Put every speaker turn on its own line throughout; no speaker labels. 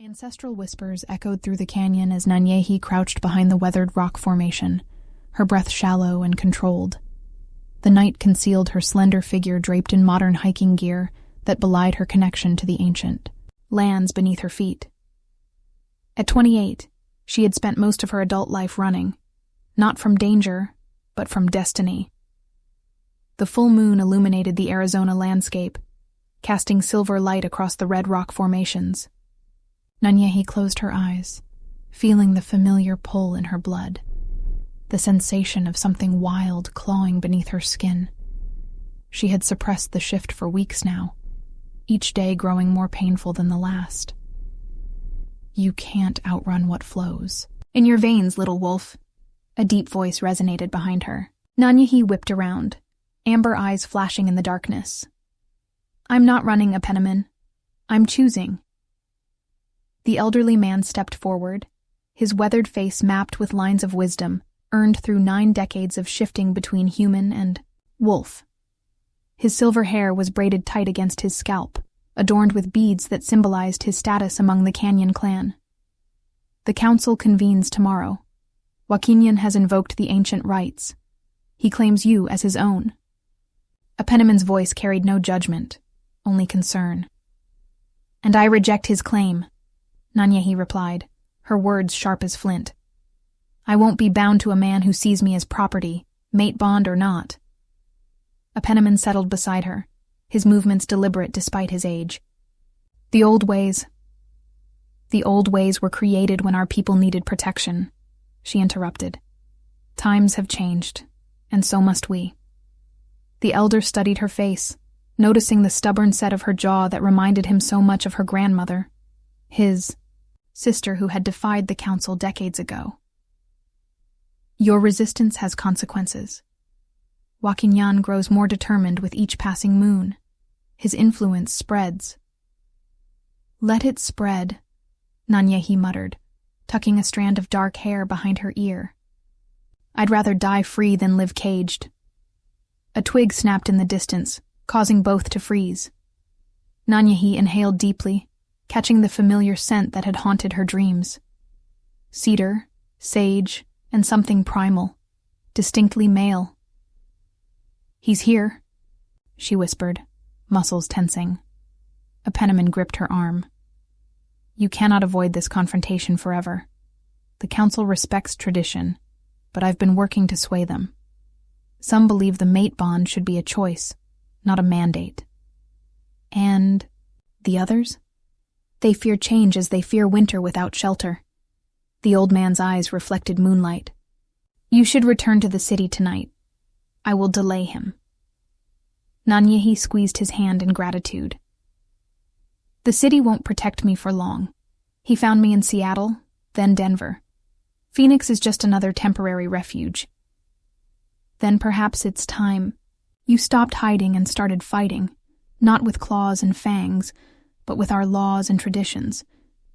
Ancestral whispers echoed through the canyon as Nanyehi crouched behind the weathered rock formation, her breath shallow and controlled. The night concealed her slender figure draped in modern hiking gear that belied her connection to the ancient lands beneath her feet. At 28, she had spent most of her adult life running, not from danger, but from destiny. The full moon illuminated the Arizona landscape, casting silver light across the red rock formations. Nanyehi closed her eyes, feeling the familiar pull in her blood, the sensation of something wild clawing beneath her skin. She had suppressed the shift for weeks now, each day growing more painful than the last. You can't outrun what flows. In your veins, little wolf. A deep voice resonated behind her. Nanyehi whipped around, amber eyes flashing in the darkness. I'm not running, Apeniman. I'm choosing. The elderly man stepped forward, his weathered face mapped with lines of wisdom, earned through 9 decades of shifting between human and wolf. His silver hair was braided tight against his scalp, adorned with beads that symbolized his status among the Canyon clan. The council convenes tomorrow. Joaquinian has invoked the ancient rites. He claims you as his own. Apeniman's voice carried no judgment, only concern. And I reject his claim, Nanyehi replied, her words sharp as flint. I won't be bound to a man who sees me as property, mate bond or not. Apeniman settled beside her, his movements deliberate despite his age. The old ways were created when our people needed protection, she interrupted. Times have changed, and so must we. The elder studied her face, noticing the stubborn set of her jaw that reminded him so much of her grandmother, his sister who had defied the council decades ago. Your resistance has consequences. Joaquinian grows more determined with each passing moon. His influence spreads. Let it spread, Nanyehi muttered, tucking a strand of dark hair behind her ear. I'd rather die free than live caged. A twig snapped in the distance, causing both to freeze. Nanyehi inhaled deeply, catching the familiar scent that had haunted her dreams. Cedar, sage, and something primal, distinctly male. He's here, she whispered, muscles tensing. Apeniman gripped her arm. You cannot avoid this confrontation forever. The council respects tradition, but I've been working to sway them. Some believe the mate bond should be a choice, not a mandate. And the others? They fear change as they fear winter without shelter. The old man's eyes reflected moonlight. You should return to the city tonight. I will delay him. Nanyehi squeezed his hand in gratitude. The city won't protect me for long. He found me in Seattle, then Denver. Phoenix is just another temporary refuge. Then perhaps it's time. You stopped hiding and started fighting, not with claws and fangs, but with our laws and traditions.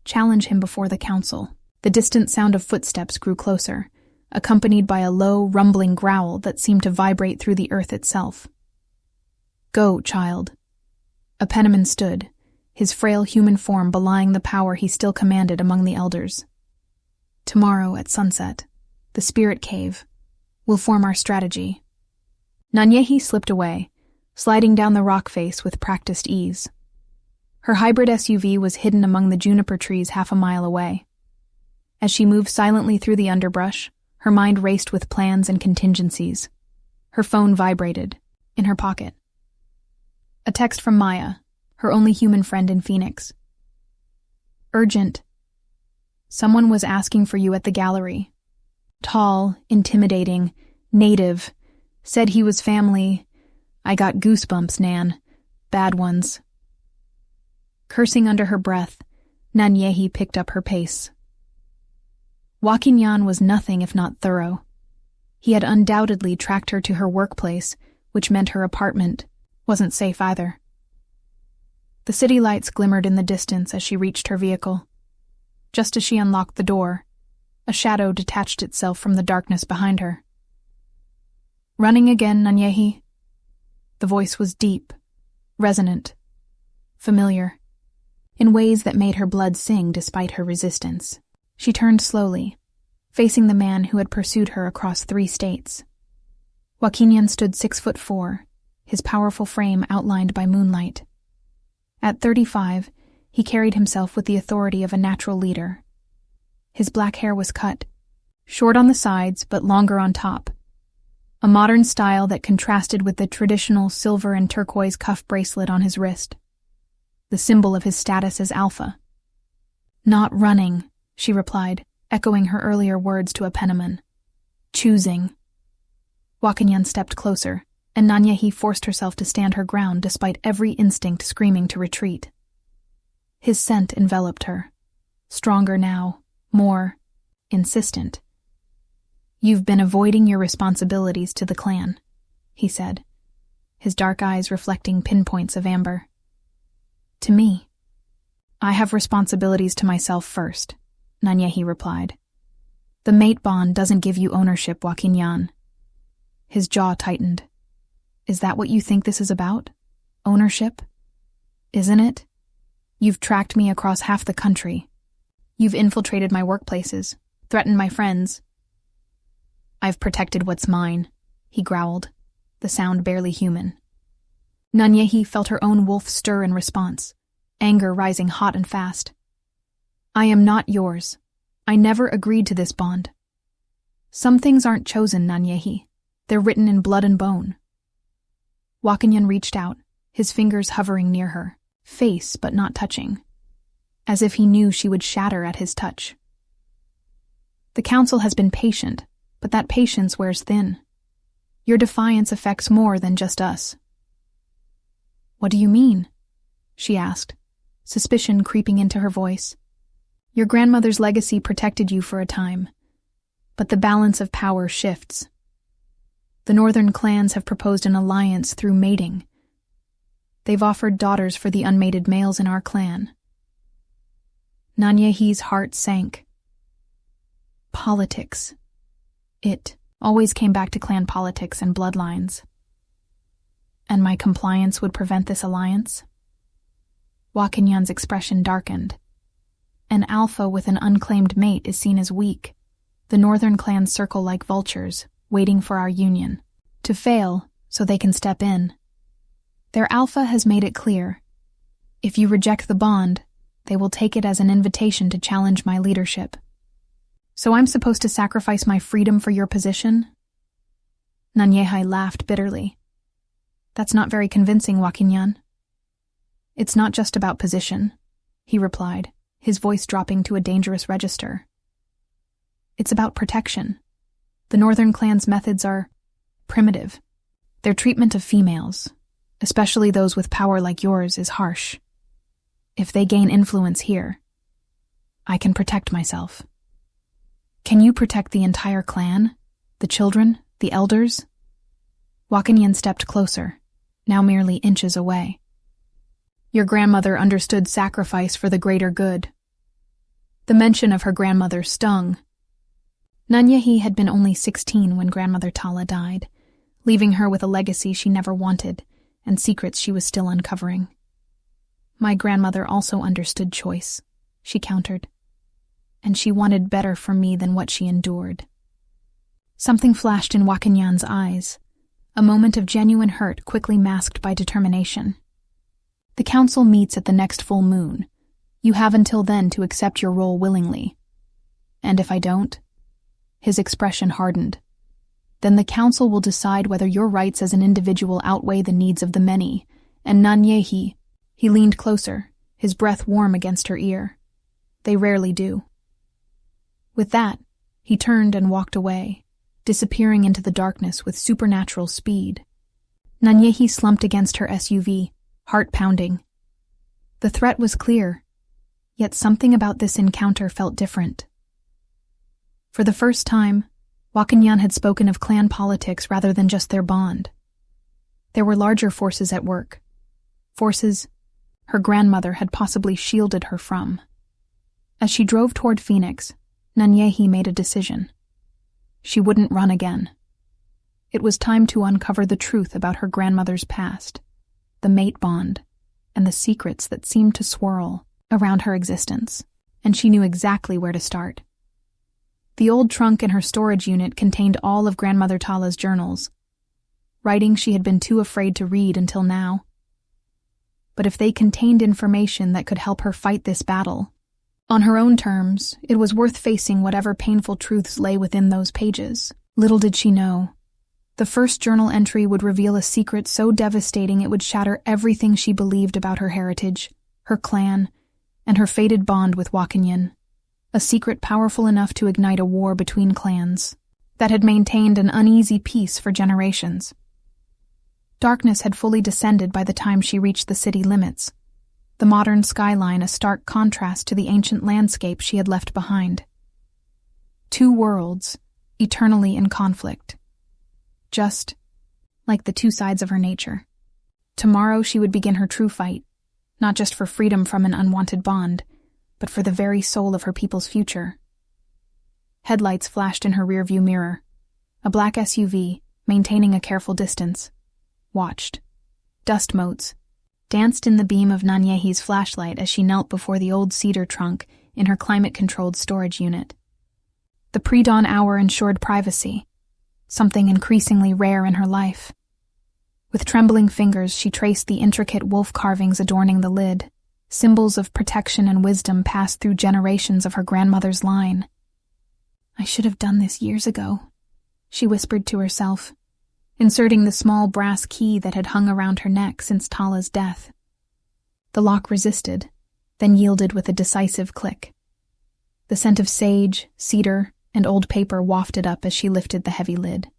Challenge him before the council. The distant sound of footsteps grew closer, accompanied by a low, rumbling growl that seemed to vibrate through the earth itself. Go, child. Apeniman stood, his frail human form belying the power he still commanded among the elders. Tomorrow at sunset, the spirit cave, we'll form our strategy. Nanyehi slipped away, sliding down the rock face with practiced ease. Her hybrid SUV was hidden among the juniper trees half a mile away. As she moved silently through the underbrush, her mind raced with plans and contingencies. Her phone vibrated, in her pocket. A text from Maya, her only human friend in Phoenix. Urgent. Someone was asking for you at the gallery. Tall, intimidating, native. Said he was family. I got goosebumps, Nan. Bad ones. Cursing under her breath, Nanyehi picked up her pace. Joaquinian was nothing if not thorough. He had undoubtedly tracked her to her workplace, which meant her apartment wasn't safe either. The city lights glimmered in the distance as she reached her vehicle. Just as she unlocked the door, a shadow detached itself from the darkness behind her. Running again, Nanyehi? The voice was deep, resonant, familiar. in ways that made her blood sing despite her resistance. She turned slowly, facing the man who had pursued her across 3 states. Joaquinian stood 6'4", his powerful frame outlined by moonlight. At 35, he carried himself with the authority of a natural leader. His black hair was cut, short on the sides but longer on top, a modern style that contrasted with the traditional silver and turquoise cuff bracelet on his wrist, the symbol of his status as alpha. "Not running," she replied, echoing her earlier words to a penman. "Choosing." Joaquinian stepped closer, and Nanyehi forced herself to stand her ground despite every instinct screaming to retreat. His scent enveloped her, stronger now, more insistent. "You've been avoiding your responsibilities to the clan," he said, his dark eyes reflecting pinpoints of amber. "To me. I have responsibilities to myself first," Nanyehi replied. "The mate bond doesn't give you ownership, Joaquinian." His jaw tightened. "Is that what you think this is about? Ownership? Isn't it? You've tracked me across half the country. You've infiltrated my workplaces, threatened my friends." "I've protected what's mine," he growled, the sound barely human. Nanyehi felt her own wolf stir in response, anger rising hot and fast. "I am not yours. I never agreed to this bond. Some things aren't chosen, Nanyehi. They're written in blood and bone." Joaquinian reached out, his fingers hovering near her, face but not touching, as if he knew she would shatter at his touch. "The council has been patient, but that patience wears thin. Your defiance affects more than just us." "What do you mean?" she asked, suspicion creeping into her voice. "Your grandmother's legacy protected you for a time, but the balance of power shifts. The northern clans have proposed an alliance through mating. They've offered daughters for the unmated males in our clan." Nanyehi's heart sank. Politics. It always came back to clan politics and bloodlines. "And my compliance would prevent this alliance?" Joaquinian's expression darkened. "An alpha with an unclaimed mate is seen as weak. The northern clans circle like vultures, waiting for our union to fail so they can step in. Their alpha has made it clear. If you reject the bond, they will take it as an invitation to challenge my leadership. So I'm supposed to sacrifice my freedom for your position?" Nanyehi laughed bitterly. "That's not very convincing, Joaquinian." "It's not just about position," he replied, his voice dropping to a dangerous register. "It's about protection. The northern clan's methods are primitive. Their treatment of females, especially those with power like yours, is harsh. If they gain influence here, I can protect myself." "Can you protect the entire clan? The children? The elders?" Joaquinian stepped closer, now merely inches away. "Your grandmother understood sacrifice for the greater good." The mention of her grandmother stung. Nanyehi had been only 16 when grandmother Tala died, leaving her with a legacy she never wanted and secrets she was still uncovering. "My grandmother also understood choice," she countered, "and she wanted better for me than what she endured." Something flashed in Joaquinian's eyes, a moment of genuine hurt quickly masked by determination. "The council meets at the next full moon. You have until then to accept your role willingly. And if I don't?" His expression hardened. "Then the council will decide whether your rights as an individual outweigh the needs of the many, and Nanyehi," he leaned closer, his breath warm against her ear. "They rarely do." With that, he turned and walked away, disappearing into the darkness with supernatural speed. Nanyehi slumped against her SUV, heart pounding. The threat was clear, yet something about this encounter felt different. For the first time, Joaquinian had spoken of clan politics rather than just their bond. There were larger forces at work, forces her grandmother had possibly shielded her from. As she drove toward Phoenix, Nanyehi made a decision. She wouldn't run again. It was time to uncover the truth about her grandmother's past, the mate bond, and the secrets that seemed to swirl around her existence, and she knew exactly where to start. The old trunk in her storage unit contained all of Grandmother Tala's journals, writings she had been too afraid to read until now. But if they contained information that could help her fight this battle, on her own terms, it was worth facing whatever painful truths lay within those pages. Little did she know, the first journal entry would reveal a secret so devastating it would shatter everything she believed about her heritage, her clan, and her fated bond with Wakanyan. A secret powerful enough to ignite a war between clans that had maintained an uneasy peace for generations. Darkness had fully descended by the time she reached the city limits, the modern skyline a stark contrast to the ancient landscape she had left behind. Two worlds, eternally in conflict. Just like the two sides of her nature. Tomorrow she would begin her true fight, not just for freedom from an unwanted bond, but for the very soul of her people's future. Headlights flashed in her rearview mirror. A black SUV, maintaining a careful distance, watched. Dust motes danced in the beam of Nanyehi's flashlight as she knelt before the old cedar trunk in her climate-controlled storage unit. The pre-dawn hour ensured privacy, something increasingly rare in her life. With trembling fingers, she traced the intricate wolf carvings adorning the lid, symbols of protection and wisdom passed through generations of her grandmother's line. "I should have done this years ago," she whispered to herself, inserting the small brass key that had hung around her neck since Tala's death. The lock resisted, then yielded with a decisive click. The scent of sage, cedar, and old paper wafted up as she lifted the heavy lid.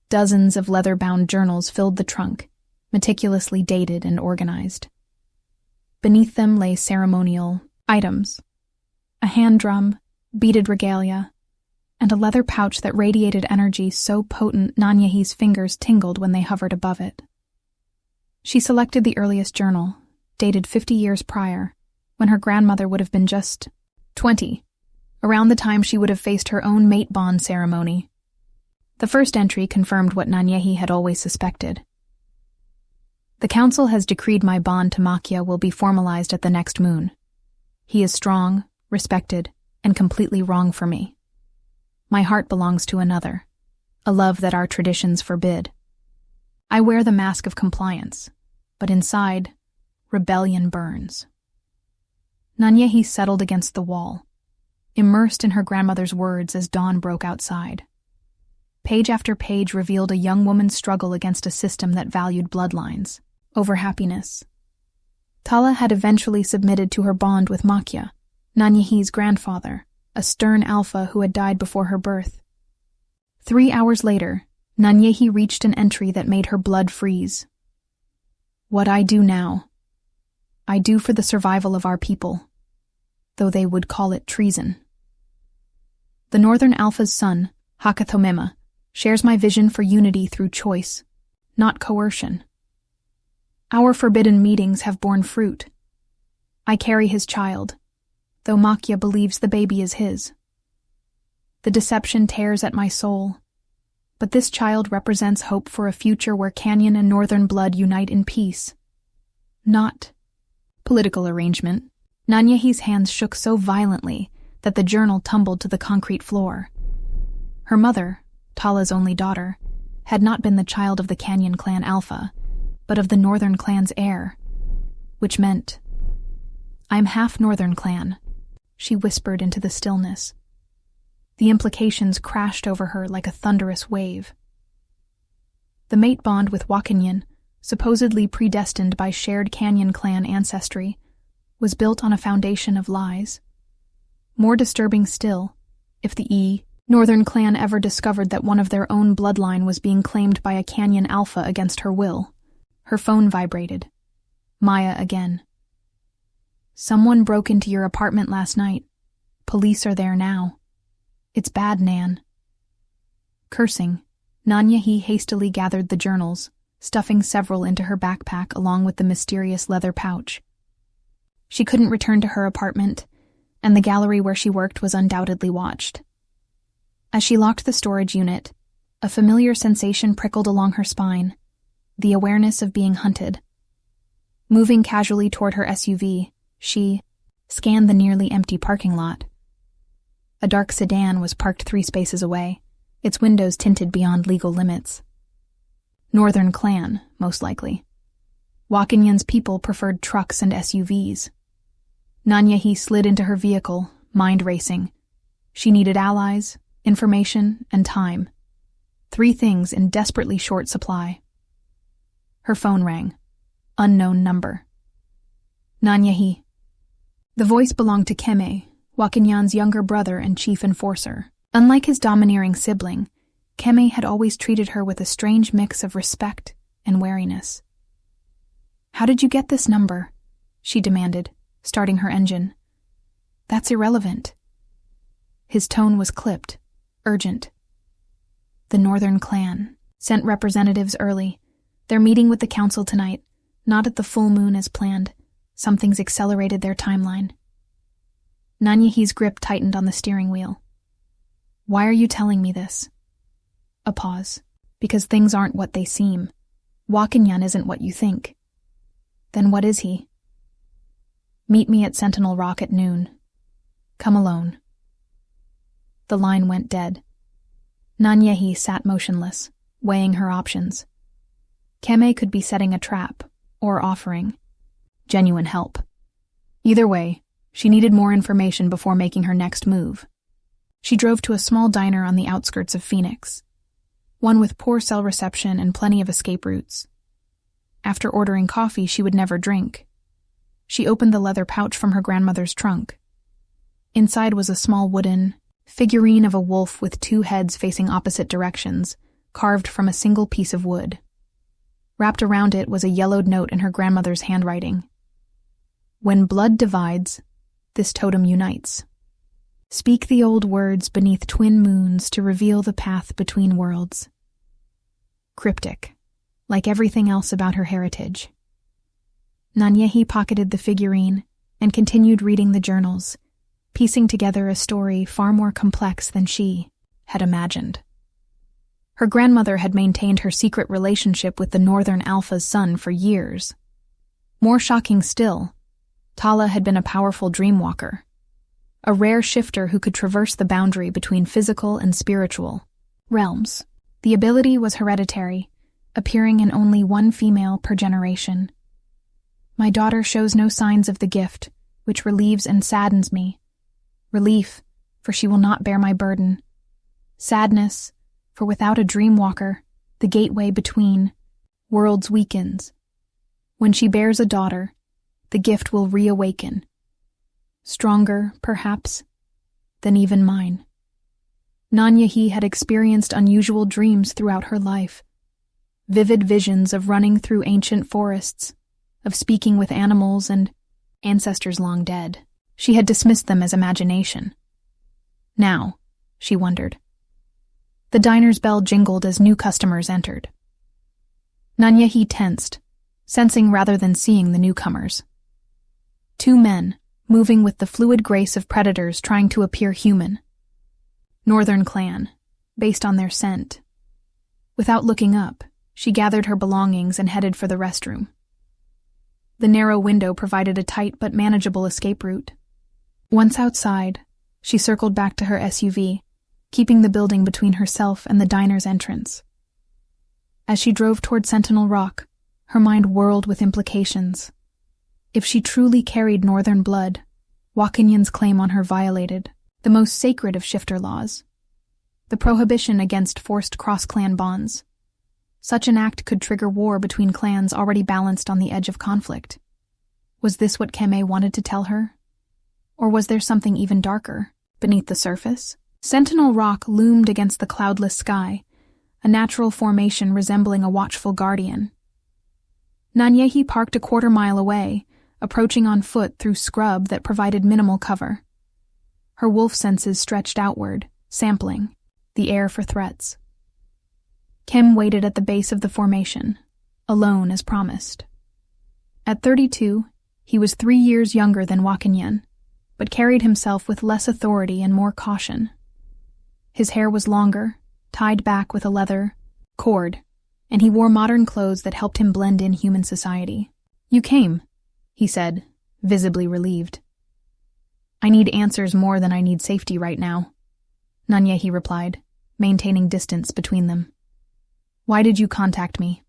Dozens of leather-bound journals filled the trunk, meticulously dated and organized. Beneath them lay ceremonial items, a hand drum, beaded regalia, and a leather pouch that radiated energy so potent Nanyehi's fingers tingled when they hovered above it. She selected the earliest journal, dated 50 years prior, when her grandmother would have been just 20, around the time she would have faced her own mate bond ceremony. The first entry confirmed what Nanyehi had always suspected. "The council has decreed my bond to Makia will be formalized at the next moon. He is strong, respected, and completely wrong for me. My heart belongs to another, a love that our traditions forbid. I wear the mask of compliance, but inside, rebellion burns." Nanyehi settled against the wall, immersed in her grandmother's words as dawn broke outside. Page after page revealed a young woman's struggle against a system that valued bloodlines over happiness. Tala had eventually submitted to her bond with Makia, Nanyehi's grandfather, a stern alpha who had died before her birth. 3 hours later, Nanyehi reached an entry that made her blood freeze. "What I do now, I do for the survival of our people, though they would call it treason. The Northern Alpha's son, Hakathomema, shares my vision for unity through choice, not coercion. Our forbidden meetings have borne fruit. I carry his child, though Makia believes the baby is his. The deception tears at my soul, but this child represents hope for a future where Canyon and Northern blood unite in peace, not political arrangement." Nanyehi's hands shook so violently that the journal tumbled to the concrete floor. Her mother, Tala's only daughter, had not been the child of the Canyon clan Alpha, but of the Northern clan's heir, which meant, "I'm half Northern clan," she whispered into the stillness. The implications crashed over her like a thunderous wave. The mate bond with Wakanyan, supposedly predestined by shared Canyon clan ancestry, was built on a foundation of lies. More disturbing still, if the Northern clan ever discovered that one of their own bloodline was being claimed by a Canyon Alpha against her will. Her phone vibrated. Maya again. "Someone broke into your apartment last night. Police are there now. It's bad, Nan." Cursing, Nanyehi hastily gathered the journals, stuffing several into her backpack along with the mysterious leather pouch. She couldn't return to her apartment, and the gallery where she worked was undoubtedly watched. As she locked the storage unit, a familiar sensation prickled along her spine, the awareness of being hunted. Moving casually toward her SUV, She scanned the nearly empty parking lot. A dark sedan was parked 3 spaces away, its windows tinted beyond legal limits. Northern clan, most likely. Wakinyan's people preferred trucks and SUVs. Nanyehi slid into her vehicle, mind racing. She needed allies, information, and time. 3 things in desperately short supply. Her phone rang. Unknown number. Nanyehi. The voice belonged to Keme, Wakinyan's younger brother and chief enforcer. Unlike his domineering sibling, Keme had always treated her with a strange mix of respect and wariness. "How did you get this number?" she demanded, starting her engine. "That's irrelevant." His tone was clipped, urgent. "The Northern clan sent representatives early. They're meeting with the council tonight, not at the full moon as planned. Something's accelerated their timeline." Nanyehi's grip tightened on the steering wheel. "Why are you telling me this?" A pause. "Because things aren't what they seem. Wakinyan isn't what you think." "Then what is he?" "Meet me at Sentinel Rock at noon. Come alone." The line went dead. Nanyehi sat motionless, weighing her options. Keme could be setting a trap, or offering genuine help. Either way, she needed more information before making her next move. She drove to a small diner on the outskirts of Phoenix, one with poor cell reception and plenty of escape routes. After ordering coffee she would never drink. She opened the leather pouch from her grandmother's trunk. Inside was a small wooden figurine of a wolf with 2 heads facing opposite directions, carved from a single piece of wood. Wrapped around it was a yellowed note in her grandmother's handwriting. "When blood divides, this totem unites. Speak the old words beneath twin moons to reveal the path between worlds." Cryptic, like everything else about her heritage. Nanyehi pocketed the figurine and continued reading the journals, piecing together a story far more complex than she had imagined. Her grandmother had maintained her secret relationship with the Northern Alpha's son for years. More shocking still, Tala had been a powerful dreamwalker, a rare shifter who could traverse the boundary between physical and spiritual realms. The ability was hereditary, appearing in only 1 female per generation. "My daughter shows no signs of the gift, which relieves and saddens me. Relief, for she will not bear my burden. Sadness, for without a dreamwalker, the gateway between worlds weakens. When she bears a daughter, the gift will reawaken. Stronger, perhaps, than even mine." Nanyehi had experienced unusual dreams throughout her life. Vivid visions of running through ancient forests, of speaking with animals and ancestors long dead. She had dismissed them as imagination. Now, she wondered. The diner's bell jingled as new customers entered. Nanyehi tensed, sensing rather than seeing the newcomers. 2 men, moving with the fluid grace of predators trying to appear human. Northern clan, based on their scent. Without looking up, she gathered her belongings and headed for the restroom. The narrow window provided a tight but manageable escape route. Once outside, she circled back to her SUV, keeping the building between herself and the diner's entrance. As she drove toward Sentinel Rock, her mind whirled with implications. If she truly carried Northern blood, Wakinyan's claim on her violated the most sacred of shifter laws, the prohibition against forced cross-clan bonds. Such an act could trigger war between clans already balanced on the edge of conflict. Was this what Keme wanted to tell her? Or was there something even darker, beneath the surface? Sentinel Rock loomed against the cloudless sky, a natural formation resembling a watchful guardian. Nanyehi parked a 1/4 mile away, approaching on foot through scrub that provided minimal cover. Her wolf senses stretched outward, sampling the air for threats. Kim waited at the base of the formation, alone as promised. At 32, he was 3 years younger than Wakinyan, but carried himself with less authority and more caution. His hair was longer, tied back with a leather cord, and he wore modern clothes that helped him blend in human society. "You came," he said, visibly relieved. I need answers more than I need safety right now, Nanyehi replied, maintaining distance between them. Why did you contact me?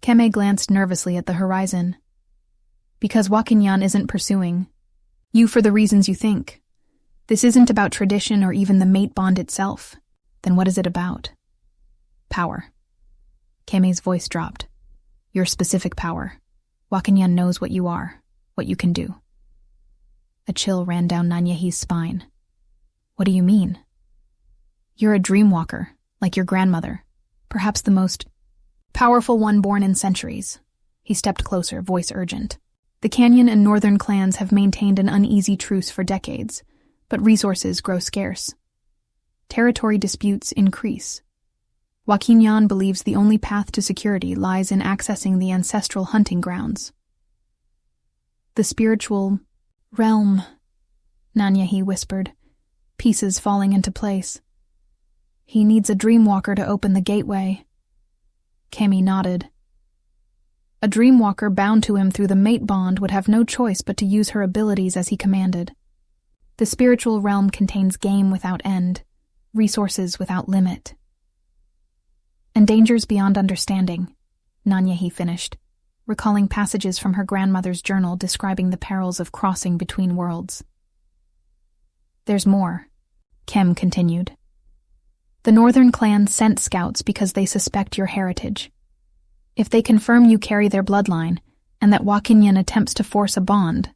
Keme glanced nervously at the horizon. Because Wakinyan isn't pursuing you for the reasons you think. This isn't about tradition or even the mate bond itself. Then what is it about? Power. Keme's voice dropped. Your specific power. Wakinyan knows what you are, what you can do. A chill ran down Nanyehi's spine. What do you mean? You're a dreamwalker, like your grandmother. Perhaps the most powerful one born in centuries. He stepped closer, voice urgent. The Canyon and Northern clans have maintained an uneasy truce for decades, but resources grow scarce. Territory disputes increase. Wakinyan believes the only path to security lies in accessing the ancestral hunting grounds. The spiritual realm, Nanyehi whispered, pieces falling into place. He needs a dreamwalker to open the gateway. Kemi nodded. A dreamwalker bound to him through the mate bond would have no choice but to use her abilities as he commanded. The spiritual realm contains game without end, resources without limit. And dangers beyond understanding, Nanyehi finished, recalling passages from her grandmother's journal describing the perils of crossing between worlds. There's more, Kem continued. The Northern clan sent scouts because they suspect your heritage. If they confirm you carry their bloodline, and that Wakinyan attempts to force a bond,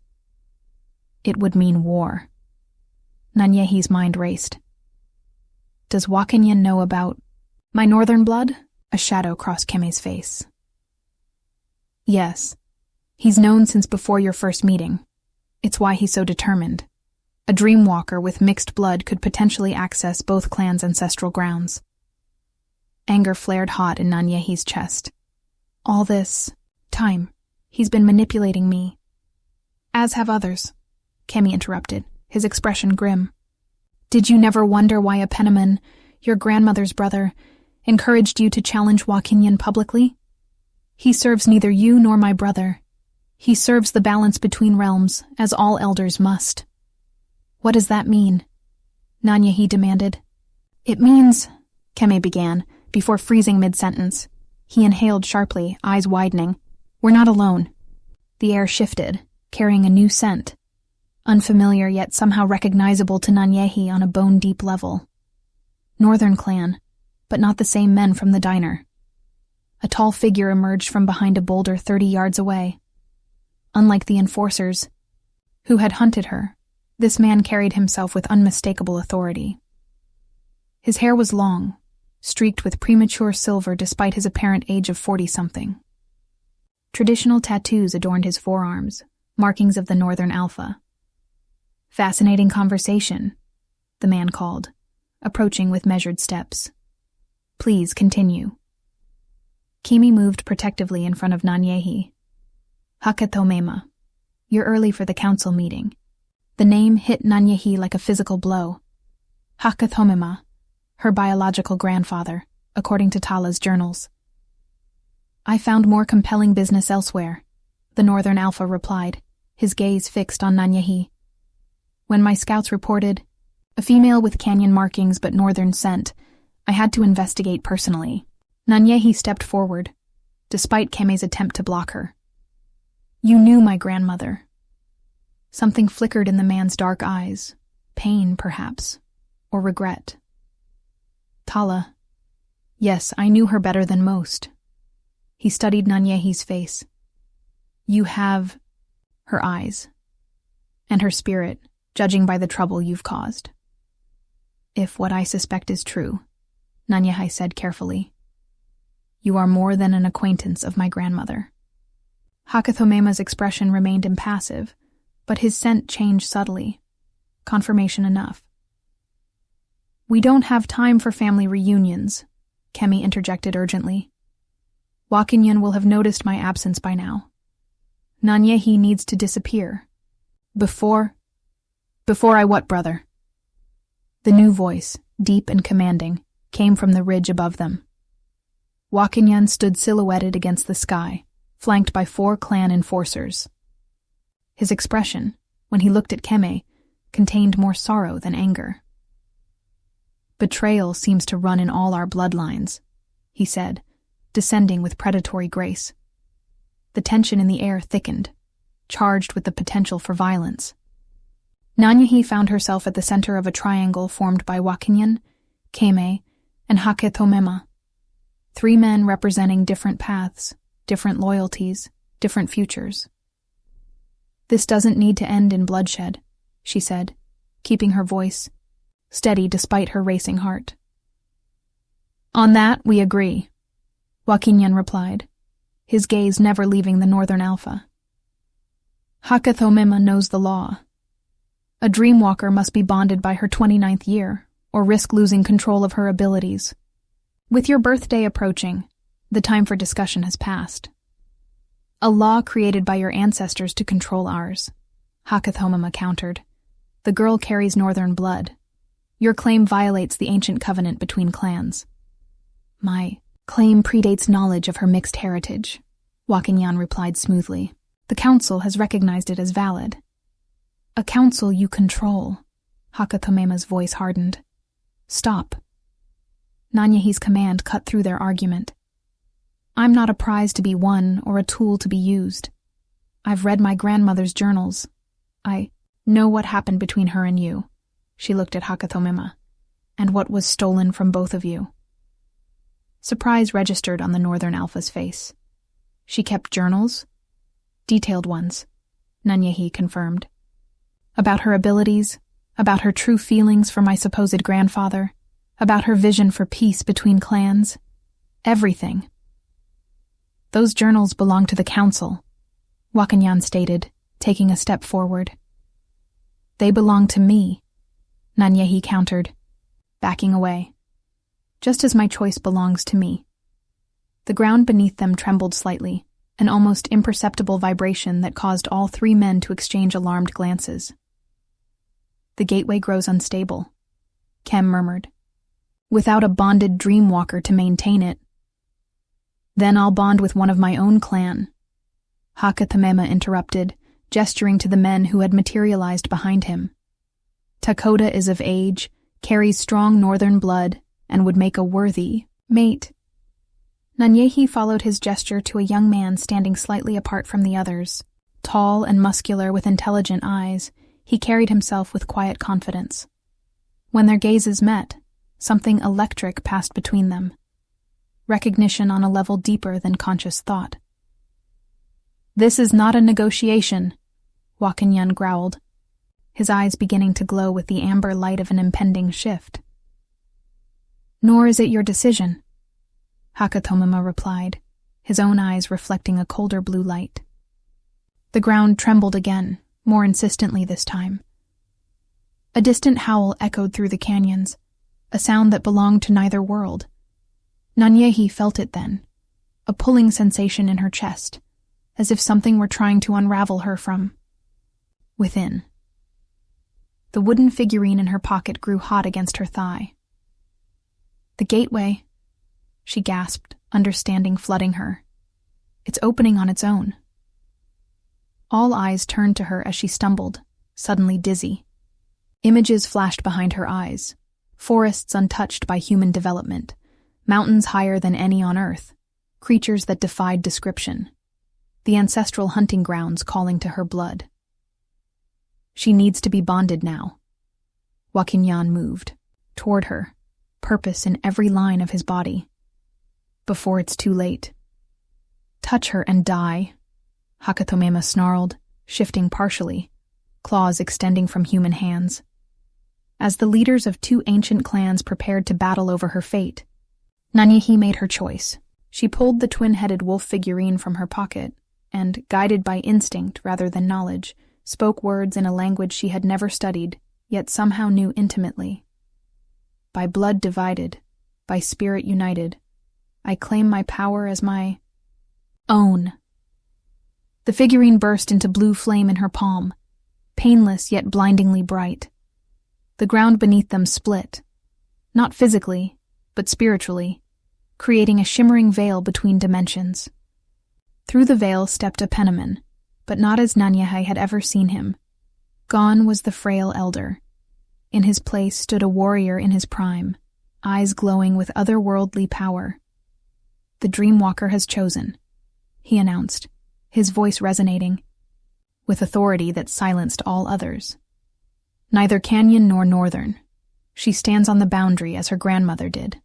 it would mean war. Nanyehi's mind raced. Does Wakinyan know about my northern blood? A shadow crossed Keme's face. Yes. He's known since before your first meeting. It's why he's so determined. A dreamwalker with mixed blood could potentially access both clans' ancestral grounds. Anger flared hot in Nanyehi's chest. All this time, he's been manipulating me. As have others, Kemi interrupted, his expression grim. Did you never wonder why a Penniman, your grandmother's brother, encouraged you to challenge Wakinyan publicly? He serves neither you nor my brother. He serves the balance between realms, as all elders must. What does that mean? Nanyehi demanded. It means, Keme began, before freezing mid-sentence. He inhaled sharply, eyes widening. We're not alone. The air shifted, carrying a new scent. Unfamiliar yet somehow recognizable to Nanyehi on a bone-deep level. Northern clan, but not the same men from the diner. A tall figure emerged from behind a boulder 30 yards away. Unlike the enforcers, who had hunted her, this man carried himself with unmistakable authority. His hair was long, streaked with premature silver despite his apparent age of 40-something. Traditional tattoos adorned his forearms, markings of the Northern Alpha. Fascinating conversation, the man called, approaching with measured steps. Please continue. Kimi moved protectively in front of Nanyehi. Hakatomema. You're early for the council meeting. The name hit Nanyehi like a physical blow. Hakatomema, her biological grandfather, according to Tala's journals. I found more compelling business elsewhere, the Northern Alpha replied, his gaze fixed on Nanyehi. When my scouts reported, a female with canyon markings but Northern scent, I had to investigate personally. Nanyehi stepped forward, despite Keme's attempt to block her. You knew my grandmother. Something flickered in the man's dark eyes. Pain, perhaps, or regret. Tala. Yes, I knew her better than most. He studied Nanyehi's face. You have her eyes, and her spirit, judging by the trouble you've caused. If what I suspect is true, Nanyehi said carefully, you are more than an acquaintance of my grandmother. Hakathomema's expression remained impassive, but his scent changed subtly. Confirmation enough. We don't have time for family reunions, Kemi interjected urgently. Wakinyan will have noticed my absence by now. Nanyehi needs to disappear. Before I what, brother? The new voice, deep and commanding, came from the ridge above them. Wakinyan stood silhouetted against the sky, flanked by 4 clan enforcers. His expression, when he looked at Keme, contained more sorrow than anger. "Betrayal seems to run in all our bloodlines," he said, descending with predatory grace. The tension in the air thickened, charged with the potential for violence. Nanyehi found herself at the center of a triangle formed by Wakinyan, Keme, and Hakethomema, 3 men representing different paths, different loyalties, different futures. "This doesn't need to end in bloodshed," she said, keeping her voice steady despite her racing heart. "On that, we agree," Wakinyan replied, his gaze never leaving the Northern Alpha. "Hakethomema knows the law. A dreamwalker must be bonded by her 29th year, or risk losing control of her abilities. With your birthday approaching, the time for discussion has passed. A law created by your ancestors to control ours," Hakethomema countered. "The girl carries Northern blood. Your claim violates the ancient covenant between clans." "My claim predates knowledge of her mixed heritage," Wakinyan replied smoothly. "The council has recognized it as valid." "A council you control," Hakethomema's voice hardened. "Stop." Nanyehi's command cut through their argument. "I'm not a prize to be won or a tool to be used. I've read my grandmother's journals. I know what happened between her and you," she looked at Hakethomema, "and what was stolen from both of you." Surprise registered on the Northern Alpha's face. "She kept journals?" "Detailed ones," Nanyehi confirmed. "About her abilities, about her true feelings for my supposed grandfather, about her vision for peace between clans. Everything." "Those journals belong to the council," Wakinyan stated, taking a step forward. "They belong to me," Nanyehi countered, backing away. "Just as my choice belongs to me." The ground beneath them trembled slightly, an almost imperceptible vibration that caused all 3 men to exchange alarmed glances. "The gateway grows unstable," Kem murmured. "Without a bonded dreamwalker to maintain it." "Then I'll bond with one of my own clan," Hakethomema interrupted, gesturing to the men who had materialized behind him. "Takoda is of age, carries strong northern blood, and would make a worthy mate." Nanyehi followed his gesture to a young man standing slightly apart from the others. Tall and muscular with intelligent eyes, he carried himself with quiet confidence. When their gazes met, something electric passed between them. Recognition on a level deeper than conscious thought. "This is not a negotiation," Wakinyan growled, his eyes beginning to glow with the amber light of an impending shift. "Nor is it your decision," Hakethomema replied, his own eyes reflecting a colder blue light. The ground trembled again, more insistently this time. A distant howl echoed through the canyons, a sound that belonged to neither world. Nanyehi felt it then, a pulling sensation in her chest, as if something were trying to unravel her from within. The wooden figurine in her pocket grew hot against her thigh. "The gateway," she gasped, understanding flooding her. "It's opening on its own." All eyes turned to her as she stumbled, suddenly dizzy. Images flashed behind her eyes, forests untouched by human development, mountains higher than any on Earth, creatures that defied description, the ancestral hunting grounds calling to her blood. She needs to be bonded now. Wakinyan moved, toward her, purpose in every line of his body. Before it's too late. "Touch her and die," Hakethomema snarled, shifting partially, claws extending from human hands. As the leaders of 2 ancient clans prepared to battle over her fate, Nanyehi made her choice. She pulled the twin-headed wolf figurine from her pocket and, guided by instinct rather than knowledge, spoke words in a language she had never studied, yet somehow knew intimately. "By blood divided, by spirit united, I claim my power as my own." The figurine burst into blue flame in her palm, painless yet blindingly bright. The ground beneath them split, not physically, but spiritually, creating a shimmering veil between dimensions. Through the veil stepped a penniman, but not as Nanyehai had ever seen him. Gone was the frail elder. In his place stood a warrior in his prime, eyes glowing with otherworldly power. "The Dreamwalker has chosen," he announced, his voice resonating, with authority that silenced all others. "Neither Canyon nor Northern. She stands on the boundary as her grandmother did.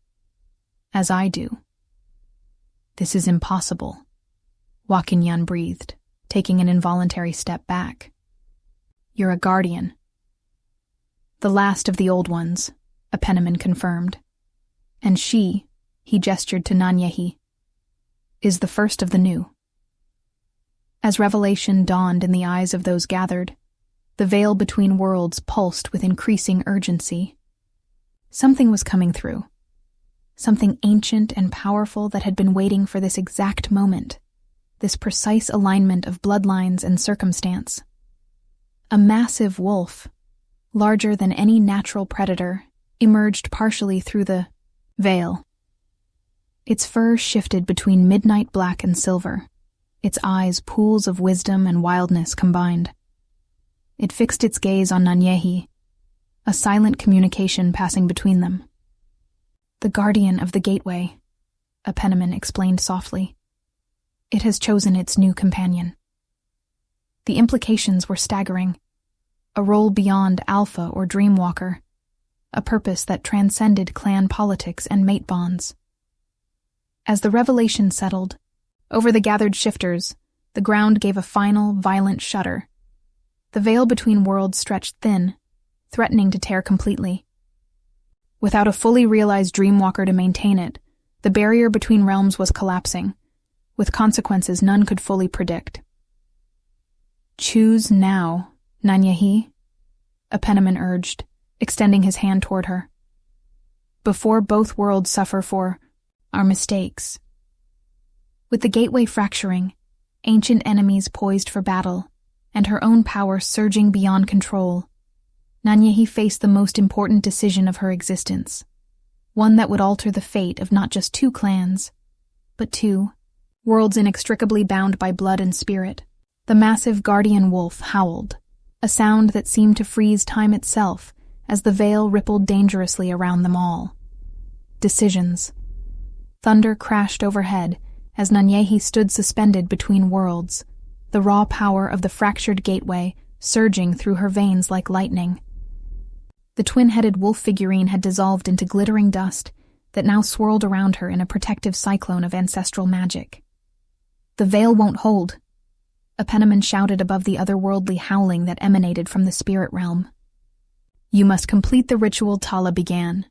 As I do." "This is impossible," Wakinyan breathed, taking an involuntary step back. "You're a guardian." "The last of the old ones," Apenaman confirmed. "And she," he gestured to Nanyehi, "is the first of the new." As revelation dawned in the eyes of those gathered, the veil between worlds pulsed with increasing urgency. Something was coming through. Something ancient and powerful that had been waiting for this exact moment, this precise alignment of bloodlines and circumstance. A massive wolf, larger than any natural predator, emerged partially through the veil. Its fur shifted between midnight black and silver, its eyes pools of wisdom and wildness combined. It fixed its gaze on Nanyehi, a silent communication passing between them. "The guardian of the gateway," Apenaman explained softly. "It has chosen its new companion." The implications were staggering. A role beyond Alpha or Dreamwalker, a purpose that transcended clan politics and mate bonds. As the revelation settled, over the gathered shifters, the ground gave a final, violent shudder. The veil between worlds stretched thin, threatening to tear completely. Without a fully realized Dreamwalker to maintain it, the barrier between realms was collapsing, with consequences none could fully predict. "Choose now, Nanyehi," Apenaman urged, extending his hand toward her. "Before both worlds suffer for our mistakes." With the gateway fracturing, ancient enemies poised for battle, and her own power surging beyond control, Nanyehi faced the most important decision of her existence, one that would alter the fate of not just two clans, but two, worlds inextricably bound by blood and spirit. The massive guardian wolf howled, a sound that seemed to freeze time itself as the veil rippled dangerously around them all. Decisions. Thunder crashed overhead as Nanyehi stood suspended between worlds, the raw power of the fractured gateway surging through her veins like lightning. The twin-headed wolf figurine had dissolved into glittering dust that now swirled around her in a protective cyclone of ancestral magic. "The veil won't hold," Apenaman shouted above the otherworldly howling that emanated from the spirit realm. "You must complete the ritual Tala began."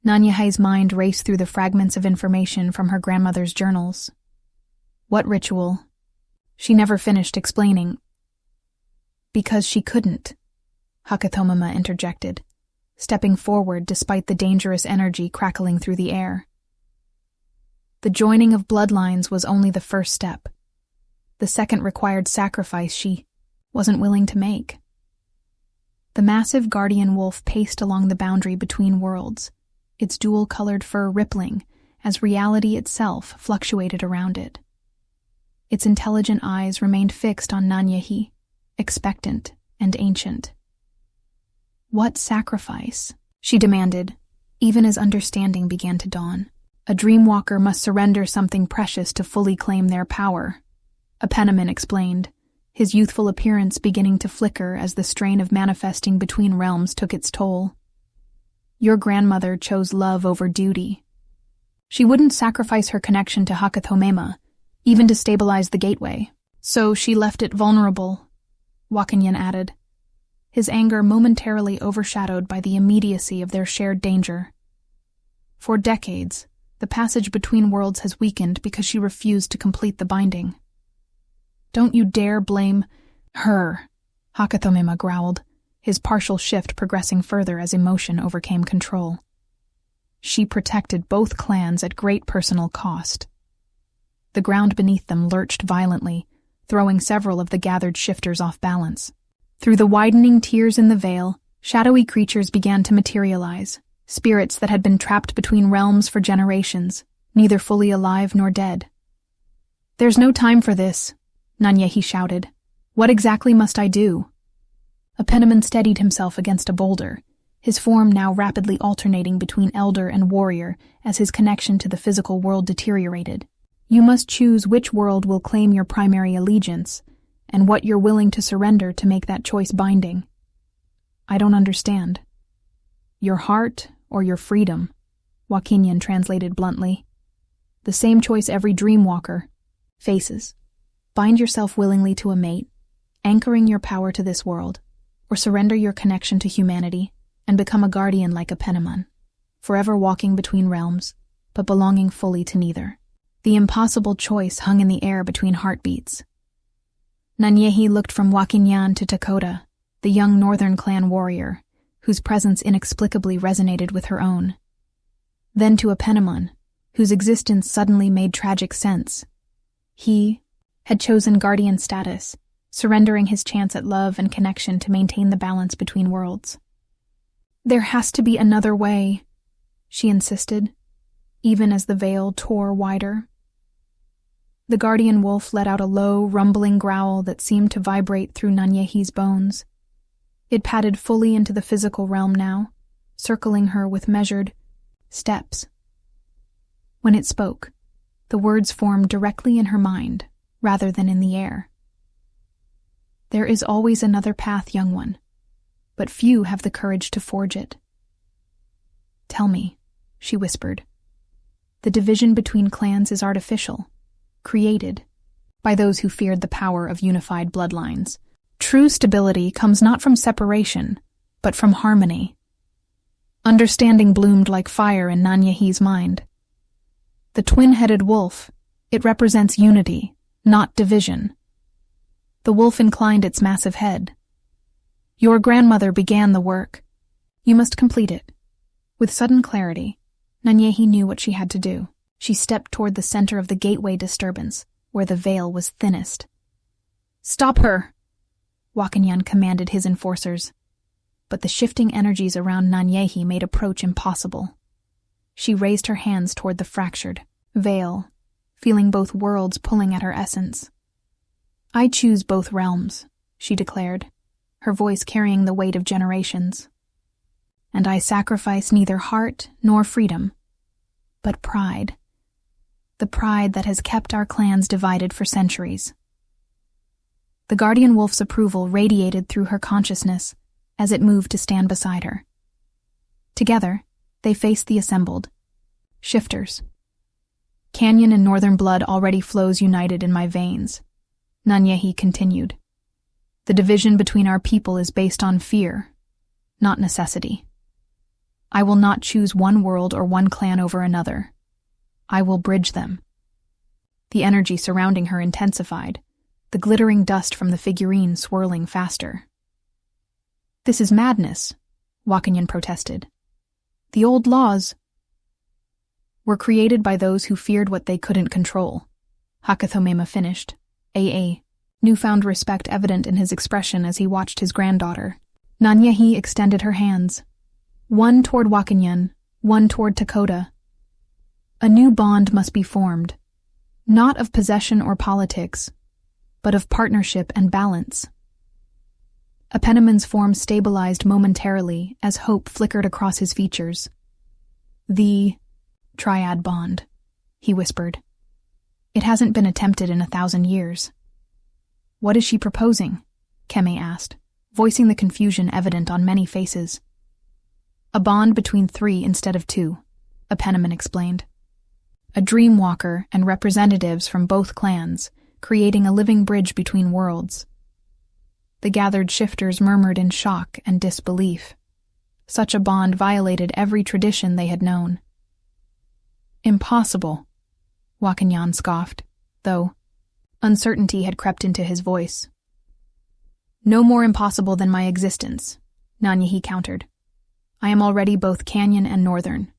Nanyehai's mind raced through the fragments of information from her grandmother's journals. "What ritual?" She never finished explaining. "Because she couldn't," Hakathomama interjected, stepping forward despite the dangerous energy crackling through the air. The joining of bloodlines was only the first step. The second required sacrifice she wasn't willing to make. The massive guardian wolf paced along the boundary between worlds, its dual-colored fur rippling as reality itself fluctuated around it. Its intelligent eyes remained fixed on Nanyehi, expectant and ancient. "What sacrifice?" she demanded, even as understanding began to dawn. "A Dreamwalker must surrender something precious to fully claim their power," Apenaman explained, his youthful appearance beginning to flicker as the strain of manifesting between realms took its toll. "Your grandmother chose love over duty. She wouldn't sacrifice her connection to Hakathomema, even to stabilize the gateway. So she left it vulnerable," Wakinyan added, his anger momentarily overshadowed by the immediacy of their shared danger. "For decades, the passage between worlds has weakened because she refused to complete the binding." "Don't you dare blame her," Hakathomema growled, his partial shift progressing further as emotion overcame control. "She protected both clans at great personal cost." The ground beneath them lurched violently, throwing several of the gathered shifters off balance. Through the widening tears in the veil, shadowy creatures began to materialize, spirits that had been trapped between realms for generations, neither fully alive nor dead. "There's no time for this," Nanyehi shouted. What exactly must I do? Apenaman steadied himself against a boulder, his form now rapidly alternating between elder and warrior as his connection to the physical world deteriorated. You must choose which world will claim your primary allegiance, and what you're willing to surrender to make that choice binding. I don't understand. Your heart or your freedom, Joaquinian translated bluntly. The same choice every dreamwalker faces. Bind yourself willingly to a mate, anchoring your power to this world, or surrender your connection to humanity and become a guardian like Apenaman, forever walking between realms, but belonging fully to neither. The impossible choice hung in the air between heartbeats. Nanyehi looked from Joaquinian to Dakota, the young northern clan warrior, whose presence inexplicably resonated with her own. Then to Apenaman, whose existence suddenly made tragic sense. He had chosen guardian status, surrendering his chance at love and connection to maintain the balance between worlds. There has to be another way, she insisted, even as the veil tore wider. The guardian wolf let out a low, rumbling growl that seemed to vibrate through Nanyehi's bones. It padded fully into the physical realm now, circling her with measured steps. When it spoke, the words formed directly in her mind, rather than in the air. There is always another path, young one, but few have the courage to forge it. Tell me, she whispered. The division between clans is artificial, created by those who feared the power of unified bloodlines. True stability comes not from separation, but from harmony. Understanding bloomed like fire in Nanyehi's mind. The twin-headed wolf, it represents unity, not division. The wolf inclined its massive head. Your grandmother began the work. You must complete it. With sudden clarity, Nanyehi knew what she had to do. She stepped toward the center of the gateway disturbance, where the veil was thinnest. Stop her! Joaquinian commanded his enforcers. But the shifting energies around Nanyehi made approach impossible. She raised her hands toward the fractured veil, feeling both worlds pulling at her essence. I choose both realms, she declared, her voice carrying the weight of generations. And I sacrifice neither heart nor freedom, but pride. The pride that has kept our clans divided for centuries. The guardian wolf's approval radiated through her consciousness as it moved to stand beside her. Together, they faced the assembled shifters. Canyon and northern blood already flows united in my veins, Nanyehi continued. The division between our people is based on fear, not necessity. I will not choose one world or one clan over another. I will bridge them. The energy surrounding her intensified, the glittering dust from the figurine swirling faster. This is madness, Joaquinian protested. The old laws were created by those who feared what they couldn't control. Hakathomema finished, a newfound respect evident in his expression as he watched his granddaughter. Nanyehi extended her hands, one toward Joaquinian, one toward Dakota. A new bond must be formed, not of possession or politics, but of partnership and balance. Apenaman's form stabilized momentarily as hope flickered across his features. The triad bond, he whispered. It hasn't been attempted in 1,000 years. What is she proposing? Keme asked, voicing the confusion evident on many faces. A bond between 3 instead of 2, Apenaman explained. A dreamwalker and representatives from both clans, creating a living bridge between worlds. The gathered shifters murmured in shock and disbelief. Such a bond violated every tradition they had known. Impossible, Joaquinian scoffed, though uncertainty had crept into his voice. No more impossible than my existence, Nanyehi countered. I am already both Canyon and Northern.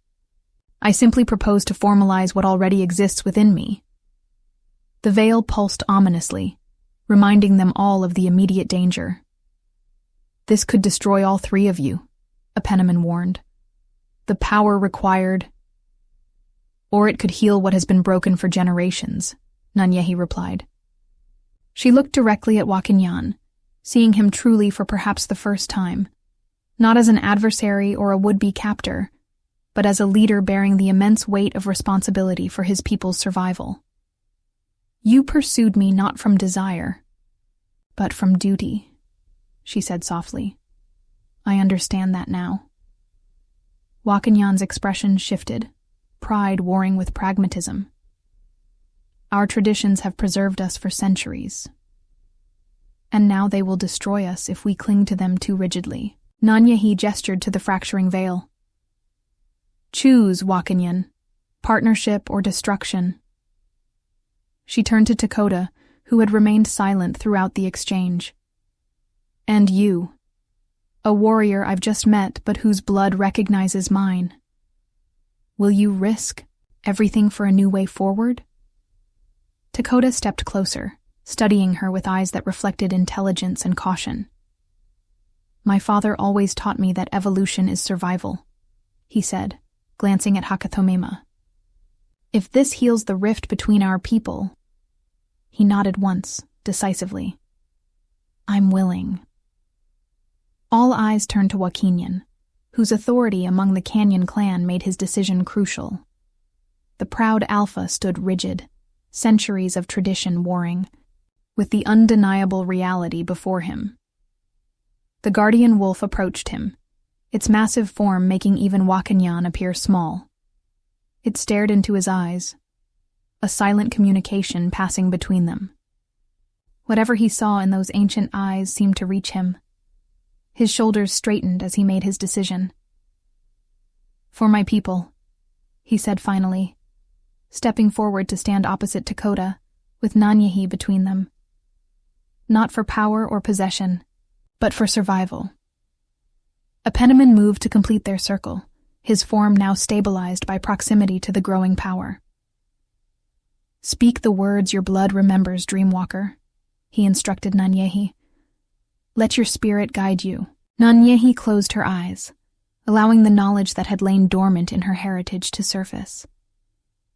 I simply propose to formalize what already exists within me. The veil pulsed ominously, reminding them all of the immediate danger. This could destroy all 3 of you, Apenaman warned. The power required, or it could heal what has been broken for generations, Nanyehi replied. She looked directly at Wakinyan, seeing him truly for perhaps the first time, not as an adversary or a would-be captor, but as a leader bearing the immense weight of responsibility for his people's survival. "You pursued me not from desire, but from duty," she said softly. "I understand that now." Wakinyan's expression shifted, pride warring with pragmatism. "Our traditions have preserved us for centuries, and now they will destroy us if we cling to them too rigidly." Nanyehi gestured to the fracturing veil. "Choose, Wakinyan, partnership or destruction." She turned to Dakota, who had remained silent throughout the exchange. "And you, a warrior I've just met but whose blood recognizes mine. Will you risk everything for a new way forward?" Dakota stepped closer, studying her with eyes that reflected intelligence and caution. "My father always taught me that evolution is survival," he said, glancing at Hakatomema. "If this heals the rift between our people—" He nodded once, decisively. "I'm willing." All eyes turned to Wakinyan, whose authority among the Canyon clan made his decision crucial. The proud alpha stood rigid, centuries of tradition warring, with the undeniable reality before him. The guardian wolf approached him, its massive form making even Wakinyan appear small. It stared into his eyes, a silent communication passing between them. Whatever he saw in those ancient eyes seemed to reach him. His shoulders straightened as he made his decision. "For my people," he said finally, stepping forward to stand opposite Dakota, with Nanyehi between them. "Not for power or possession, but for survival." A Penniman moved to complete their circle, his form now stabilized by proximity to the growing power. "Speak the words your blood remembers, Dreamwalker," he instructed Nanyehi. "Let your spirit guide you." Nanyehi closed her eyes, allowing the knowledge that had lain dormant in her heritage to surface.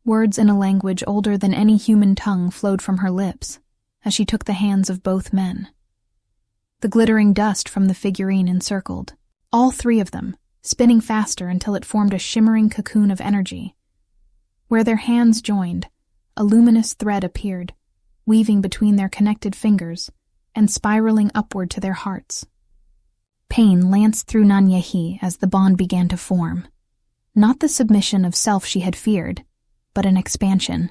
Words in a language older than any human tongue flowed from her lips as she took the hands of both men. The glittering dust from the figurine encircled, all three of them, spinning faster until it formed a shimmering cocoon of energy. Where their hands joined, a luminous thread appeared, weaving between their connected fingers and spiraling upward to their hearts. Pain lanced through Nanyehi as the bond began to form. Not the submission of self she had feared, but an expansion,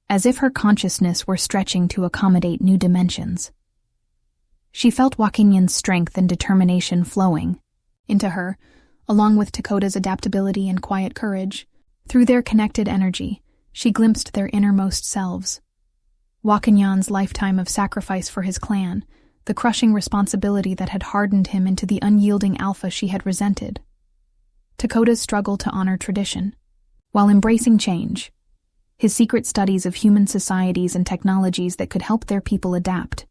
as if her consciousness were stretching to accommodate new dimensions. She felt Wakinyan's strength and determination flowing into her, along with Dakota's adaptability and quiet courage. Through their connected energy, she glimpsed their innermost selves. Wakinyan's lifetime of sacrifice for his clan, the crushing responsibility that had hardened him into the unyielding alpha she had resented. Dakota's struggle to honor tradition, while embracing change. His secret studies of human societies and technologies that could help their people adapt.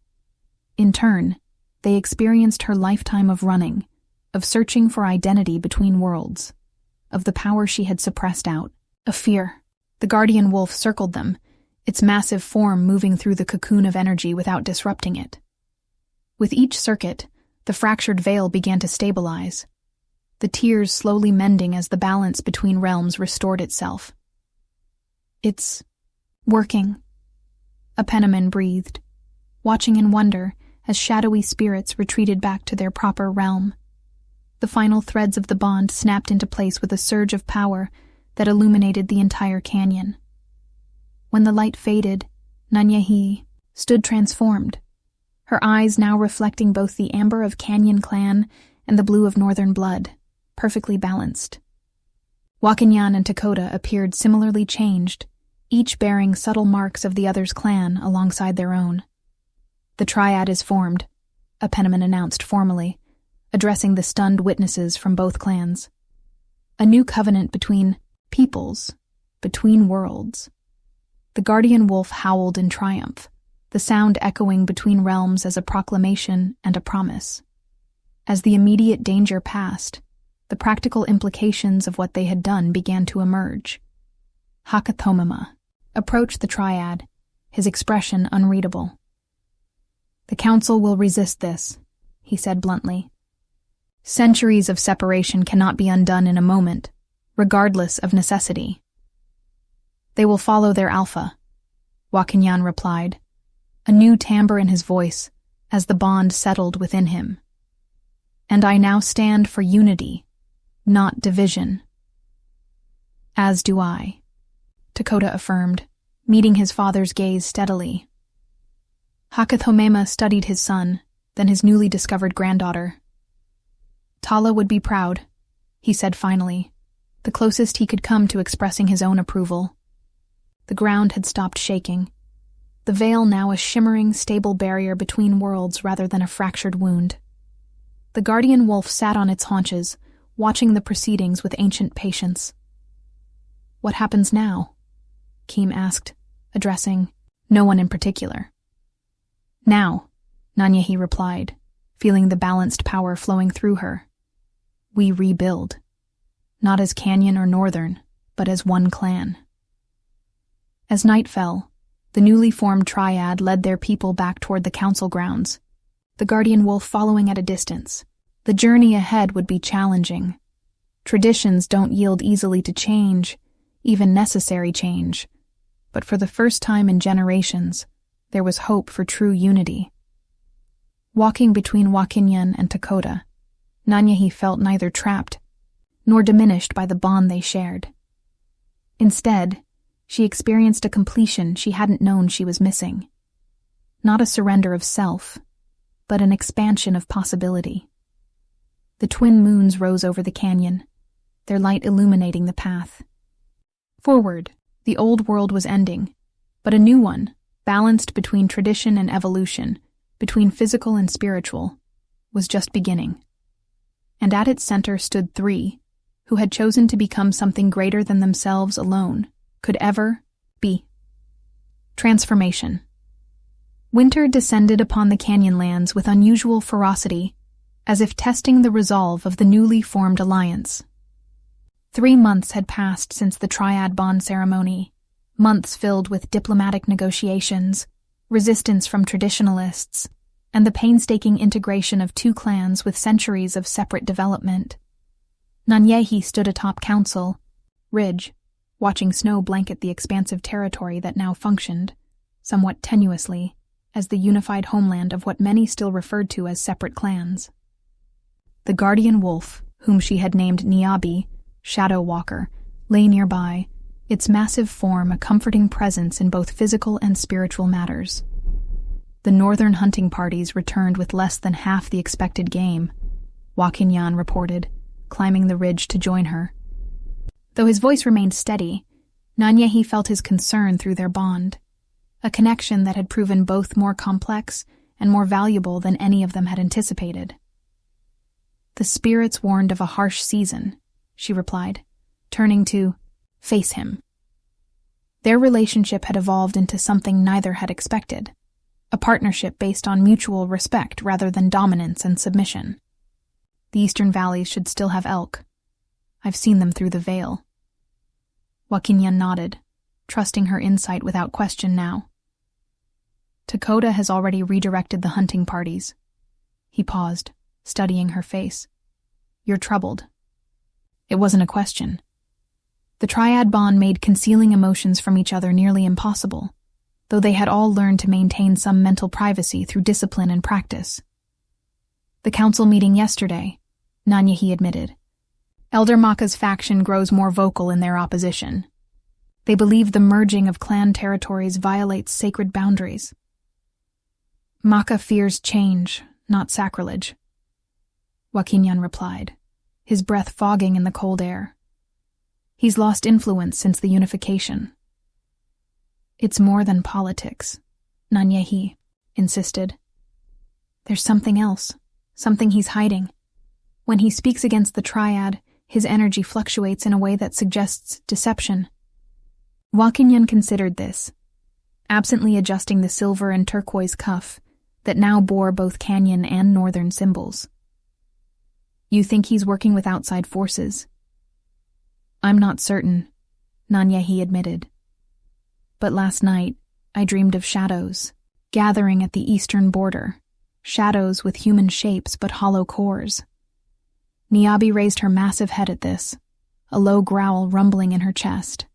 In turn, they experienced her lifetime of running, of searching for identity between worlds, of the power she had suppressed out, of fear. The guardian wolf circled them, its massive form moving through the cocoon of energy without disrupting it. With each circuit, the fractured veil began to stabilize, the tears slowly mending as the balance between realms restored itself. "It's working," a Penniman breathed, watching in wonder as shadowy spirits retreated back to their proper realm. The final threads of the bond snapped into place with a surge of power that illuminated the entire canyon. When the light faded, Nanyehi stood transformed, her eyes now reflecting both the amber of Canyon Clan and the blue of Northern blood, perfectly balanced. Wakinyan and Dakota appeared similarly changed, each bearing subtle marks of the other's clan alongside their own. "The triad is formed," a Penniman announced formally, addressing the stunned witnesses from both clans. "A new covenant between peoples, between worlds." The guardian wolf howled in triumph, the sound echoing between realms as a proclamation and a promise. As the immediate danger passed, the practical implications of what they had done began to emerge. Hakatomima approached the triad, his expression unreadable. The Council will resist this, he said bluntly. Centuries of separation cannot be undone in a moment, regardless of necessity. They will follow their alpha, Joaquinyan replied, a new timbre in his voice as the bond settled within him. And I now stand for unity, not division. As do I, Dakota affirmed, meeting his father's gaze steadily. Hakathomema studied his son, then his newly discovered granddaughter. Tala would be proud, he said finally, the closest he could come to expressing his own approval. The ground had stopped shaking, the veil now a shimmering, stable barrier between worlds rather than a fractured wound. The guardian wolf sat on its haunches, watching the proceedings with ancient patience. What happens now? Keem asked, addressing no one in particular. Now, Nanyehi replied, feeling the balanced power flowing through her. We rebuild. Not as Canyon or Northern, but as one clan. As night fell, the newly formed triad led their people back toward the council grounds, the guardian wolf following at a distance. The journey ahead would be challenging. Traditions don't yield easily to change, even necessary change. But for the first time in generations, there was hope for true unity. Walking between Joaquinyan and Dakota, Nanyehi felt neither trapped nor diminished by the bond they shared. Instead, she experienced a completion she hadn't known she was missing. Not a surrender of self, but an expansion of possibility. The twin moons rose over the canyon, their light illuminating the path. Forward, the old world was ending, but a new one, balanced between tradition and evolution, between physical and spiritual, was just beginning. And at its center stood three, who had chosen to become something greater than themselves alone could ever be. Transformation. Winter descended upon the Canyonlands with unusual ferocity, as if testing the resolve of the newly formed alliance. 3 months had passed since the Triad Bond ceremony, months filled with diplomatic negotiations, resistance from traditionalists, and the painstaking integration of 2 clans with centuries of separate development. Nanyehi stood atop council, ridge, watching snow blanket the expansive territory that now functioned, somewhat tenuously, as the unified homeland of what many still referred to as separate clans. The guardian wolf, whom she had named Niabi, Shadow Walker, lay nearby, its massive form a comforting presence in both physical and spiritual matters. The northern hunting parties returned with less than half the expected game, Joaquinyan reported, climbing the ridge to join her. Though his voice remained steady, Nanyehi felt his concern through their bond, a connection that had proven both more complex and more valuable than any of them had anticipated. The spirits warned of a harsh season, she replied, turning to face him. Their relationship had evolved into something neither had expected, a partnership based on mutual respect rather than dominance and submission. The Eastern Valleys should still have elk. I've seen them through the veil. Joaquinyan nodded, trusting her insight without question now. Dakota has already redirected the hunting parties. He paused, studying her face. You're troubled. It wasn't a question. The triad bond made concealing emotions from each other nearly impossible, though they had all learned to maintain some mental privacy through discipline and practice. The council meeting yesterday, Nanyehi admitted. Elder Maka's faction grows more vocal in their opposition. They believe the merging of clan territories violates sacred boundaries. Maka fears change, not sacrilege, Joaquinyan replied, his breath fogging in the cold air. He's lost influence since the unification. It's more than politics, Nanyehi insisted. There's something else, something he's hiding. When he speaks against the triad, his energy fluctuates in a way that suggests deception. Joaquinyan considered this, absently adjusting the silver and turquoise cuff that now bore both Canyon and Northern symbols. You think he's working with outside forces? I'm not certain, Nanyehi admitted. But last night, I dreamed of shadows, gathering at the eastern border, shadows with human shapes but hollow cores. Niabi raised her massive head at this, a low growl rumbling in her chest.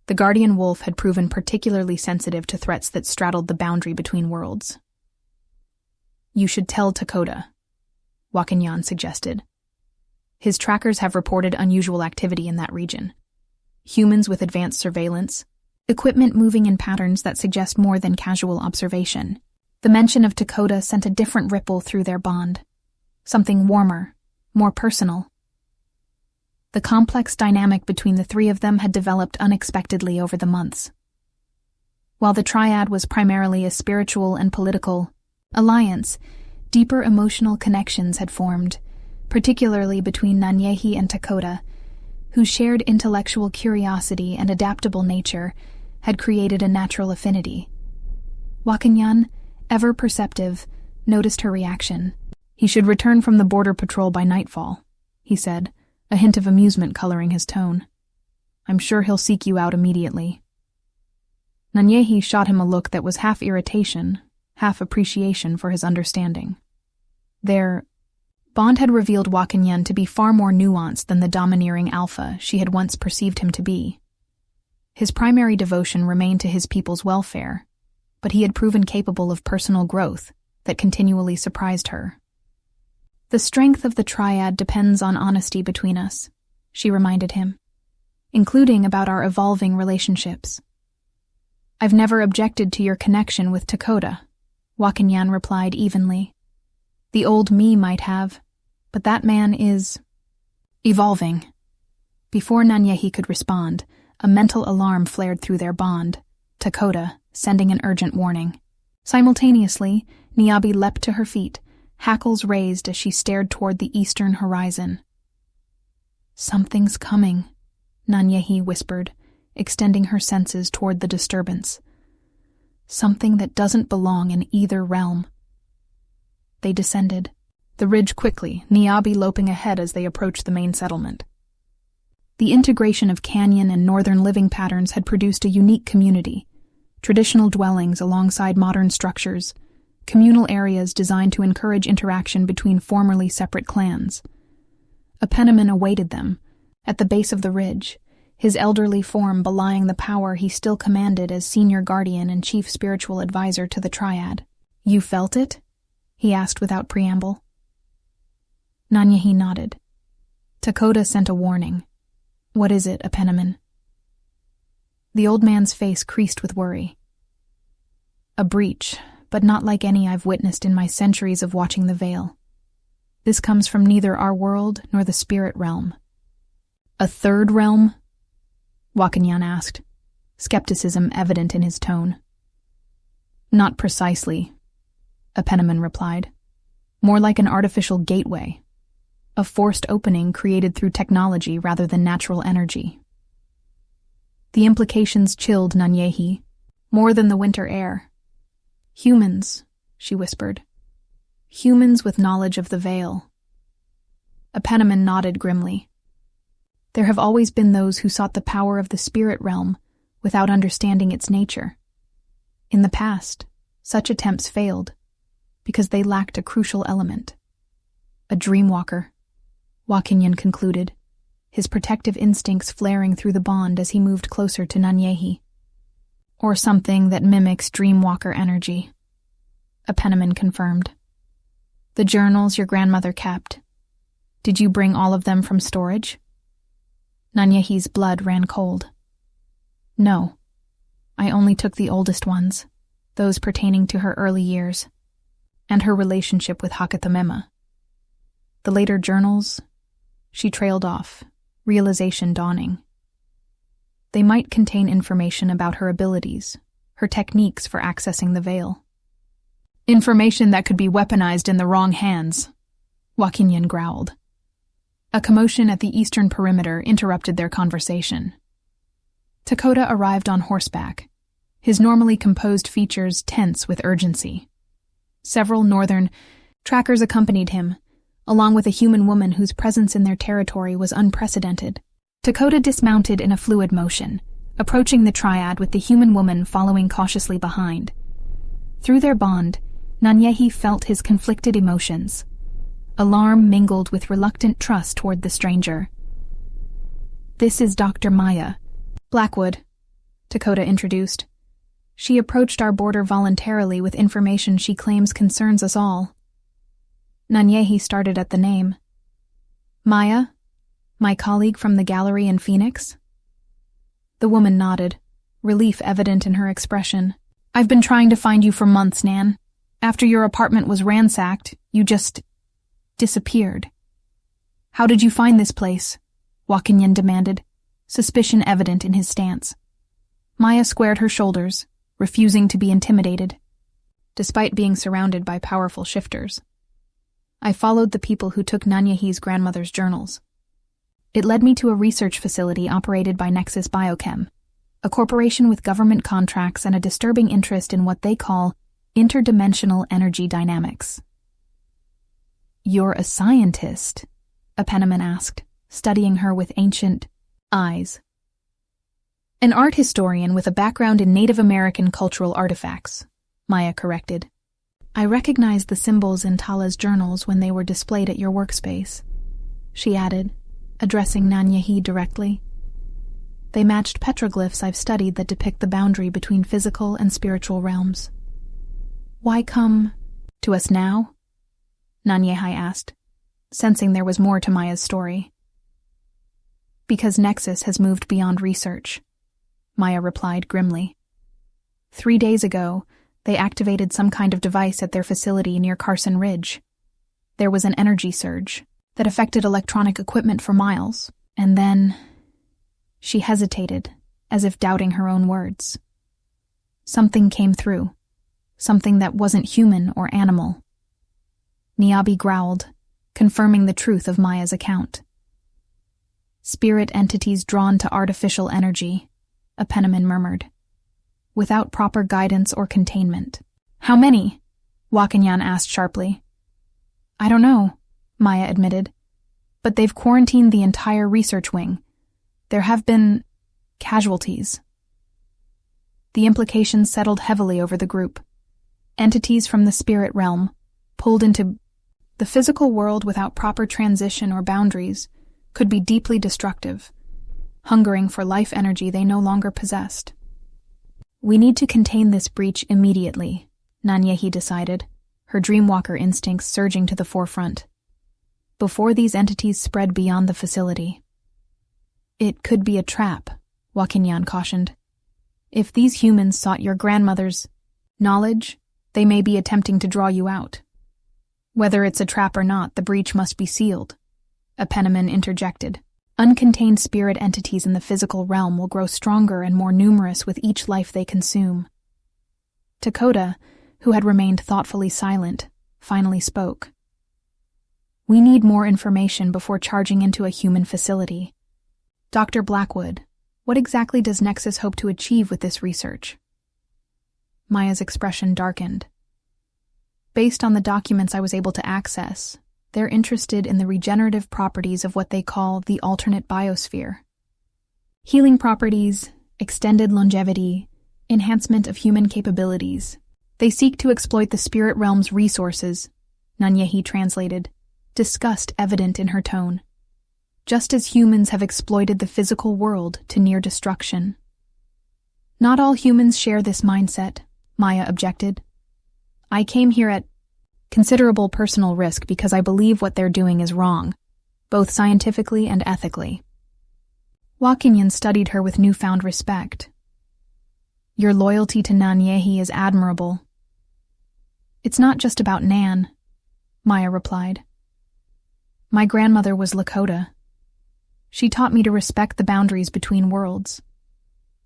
The guardian wolf had proven particularly sensitive to threats that straddled the boundary between worlds. "You should tell Takoda," Wakanyan suggested. "His trackers have reported unusual activity in that region. Humans with advanced surveillance, equipment moving in patterns that suggest more than casual observation." The mention of Takoda sent a different ripple through their bond. Something warmer, more personal. The complex dynamic between the three of them had developed unexpectedly over the months. While the triad was primarily a spiritual and political alliance, deeper emotional connections had formed, particularly between Nanyehi and Takoda, whose shared intellectual curiosity and adaptable nature had created a natural affinity. Wakanyan, ever perceptive, noticed her reaction. "He should return from the border patrol by nightfall," he said, a hint of amusement coloring his tone. "I'm sure he'll seek you out immediately." Nanyehi shot him a look that was half irritation, half appreciation for his understanding. Their bond had revealed Wakanyan to be far more nuanced than the domineering alpha she had once perceived him to be. His primary devotion remained to his people's welfare, but he had proven capable of personal growth that continually surprised her. "The strength of the triad depends on honesty between us," she reminded him, "including about our evolving relationships." "I've never objected to your connection with Takoda," Wakanyan replied evenly. "The old me might have, but that man is evolving." Before Nanyehi could respond, a mental alarm flared through their bond, Takoda sending an urgent warning. Simultaneously, Niabi leapt to her feet, hackles raised as she stared toward the eastern horizon. "Something's coming," Nanyehi whispered, extending her senses toward the disturbance. "Something that doesn't belong in either realm." They descended the ridge quickly, Niabi loping ahead as they approached the main settlement. The integration of canyon and northern living patterns had produced a unique community, traditional dwellings alongside modern structures, communal areas designed to encourage interaction between formerly separate clans. A penniman awaited them, at the base of the ridge, his elderly form belying the power he still commanded as senior guardian and chief spiritual advisor to the triad. "You felt it?" he asked without preamble. Nanyehi nodded. Takoda sent a warning. "What is it, a penniman?" The old man's face creased with worry. "A breach, but not like any I've witnessed in my centuries of watching the Veil. This comes from neither our world nor the spirit realm." "A third realm?" Wakanyan asked, skepticism evident in his tone. "Not precisely," a penniman replied. "More like an artificial gateway, a forced opening created through technology rather than natural energy." The implications chilled Nanyehi, more than the winter air. "Humans," she whispered. "Humans with knowledge of the Veil." A penniman nodded grimly. "There have always been those who sought the power of the spirit realm without understanding its nature. In the past, such attempts failed because they lacked a crucial element. A dreamwalker," Wakanyan concluded, his protective instincts flaring through the bond as he moved closer to Nanyehi. "Or something that mimics dreamwalker energy," a penniman confirmed. "The journals your grandmother kept. Did you bring all of them from storage?" Nanyehi's blood ran cold. "No. I only took the oldest ones, those pertaining to her early years, and her relationship with Hakatamema. The later journals," she trailed off, realization dawning. "They might contain information about her abilities, her techniques for accessing the Veil." "Information that could be weaponized in the wrong hands," Wakanyan growled. A commotion at the eastern perimeter interrupted their conversation. Takoda arrived on horseback, his normally composed features tense with urgency. Several northern trackers accompanied him, along with a human woman whose presence in their territory was unprecedented. Takoda dismounted in a fluid motion, approaching the triad with the human woman following cautiously behind. Through their bond, Nanyehi felt his conflicted emotions. Alarm mingled with reluctant trust toward the stranger. "This is Dr. Maya Blackwood," Dakota introduced. "She approached our border voluntarily with information she claims concerns us all." Nanyehi started at the name. "Maya? My colleague from the gallery in Phoenix?" The woman nodded, relief evident in her expression. "I've been trying to find you for months, Nan. After your apartment was ransacked, you just disappeared." "How did you find this place?" Wakinyan demanded, suspicion evident in his stance. Maya squared her shoulders, refusing to be intimidated, despite being surrounded by powerful shifters. "I followed the people who took Nanyehi's grandmother's journals. It led me to a research facility operated by Nexus Biochem, a corporation with government contracts and a disturbing interest in what they call interdimensional energy dynamics." "You're a scientist?" a Penniman asked, studying her with ancient eyes. "An art historian with a background in Native American cultural artifacts," Maya corrected. "I recognized the symbols in Tala's journals when they were displayed at your workspace," she added, addressing Nanyehi directly. "They matched petroglyphs I've studied that depict the boundary between physical and spiritual realms." "Why come to us now?" Nanyehi asked, sensing there was more to Maya's story. "Because Nexus has moved beyond research," Maya replied grimly. 3 days ago, they activated some kind of device at their facility near Carson Ridge. There was an energy surge that affected electronic equipment for miles, and then... She hesitated, as if doubting her own words. "Something came through. Something that wasn't human or animal." Niabi growled, confirming the truth of Maya's account. "Spirit entities drawn to artificial energy," a Penniman murmured, "without proper guidance or containment." "How many?" Wakinyan asked sharply. "I don't know," Maya admitted, "but they've quarantined the entire research wing. There have been casualties." The implications settled heavily over the group. Entities from the spirit realm, pulled into the physical world without proper transition or boundaries, could be deeply destructive, hungering for life energy they no longer possessed. "We need to contain this breach immediately," Nanyehi decided, her dreamwalker instincts surging to the forefront. "Before these entities spread beyond the facility." "It could be a trap," Wakinyan cautioned. "If these humans sought your grandmother's knowledge, they may be attempting to draw you out." "Whether it's a trap or not, the breach must be sealed," a Penniman interjected. "Uncontained spirit entities in the physical realm will grow stronger and more numerous with each life they consume." Dakota, who had remained thoughtfully silent, finally spoke. "We need more information before charging into a human facility. Dr. Blackwood, what exactly does Nexus hope to achieve with this research?" Maya's expression darkened. "Based on the documents I was able to access, they're interested in the regenerative properties of what they call the alternate biosphere. Healing properties, extended longevity, enhancement of human capabilities. They seek to exploit the spirit realm's resources," Nanyehi translated, disgust evident in her tone. "Just as humans have exploited the physical world to near destruction." "Not all humans share this mindset," Maya objected. "I came here at considerable personal risk because I believe what they're doing is wrong, both scientifically and ethically." Wakinyan studied her with newfound respect. "Your loyalty to Nanyehi is admirable." "It's not just about Nan," Maya replied. "My grandmother was Lakota. She taught me to respect the boundaries between worlds.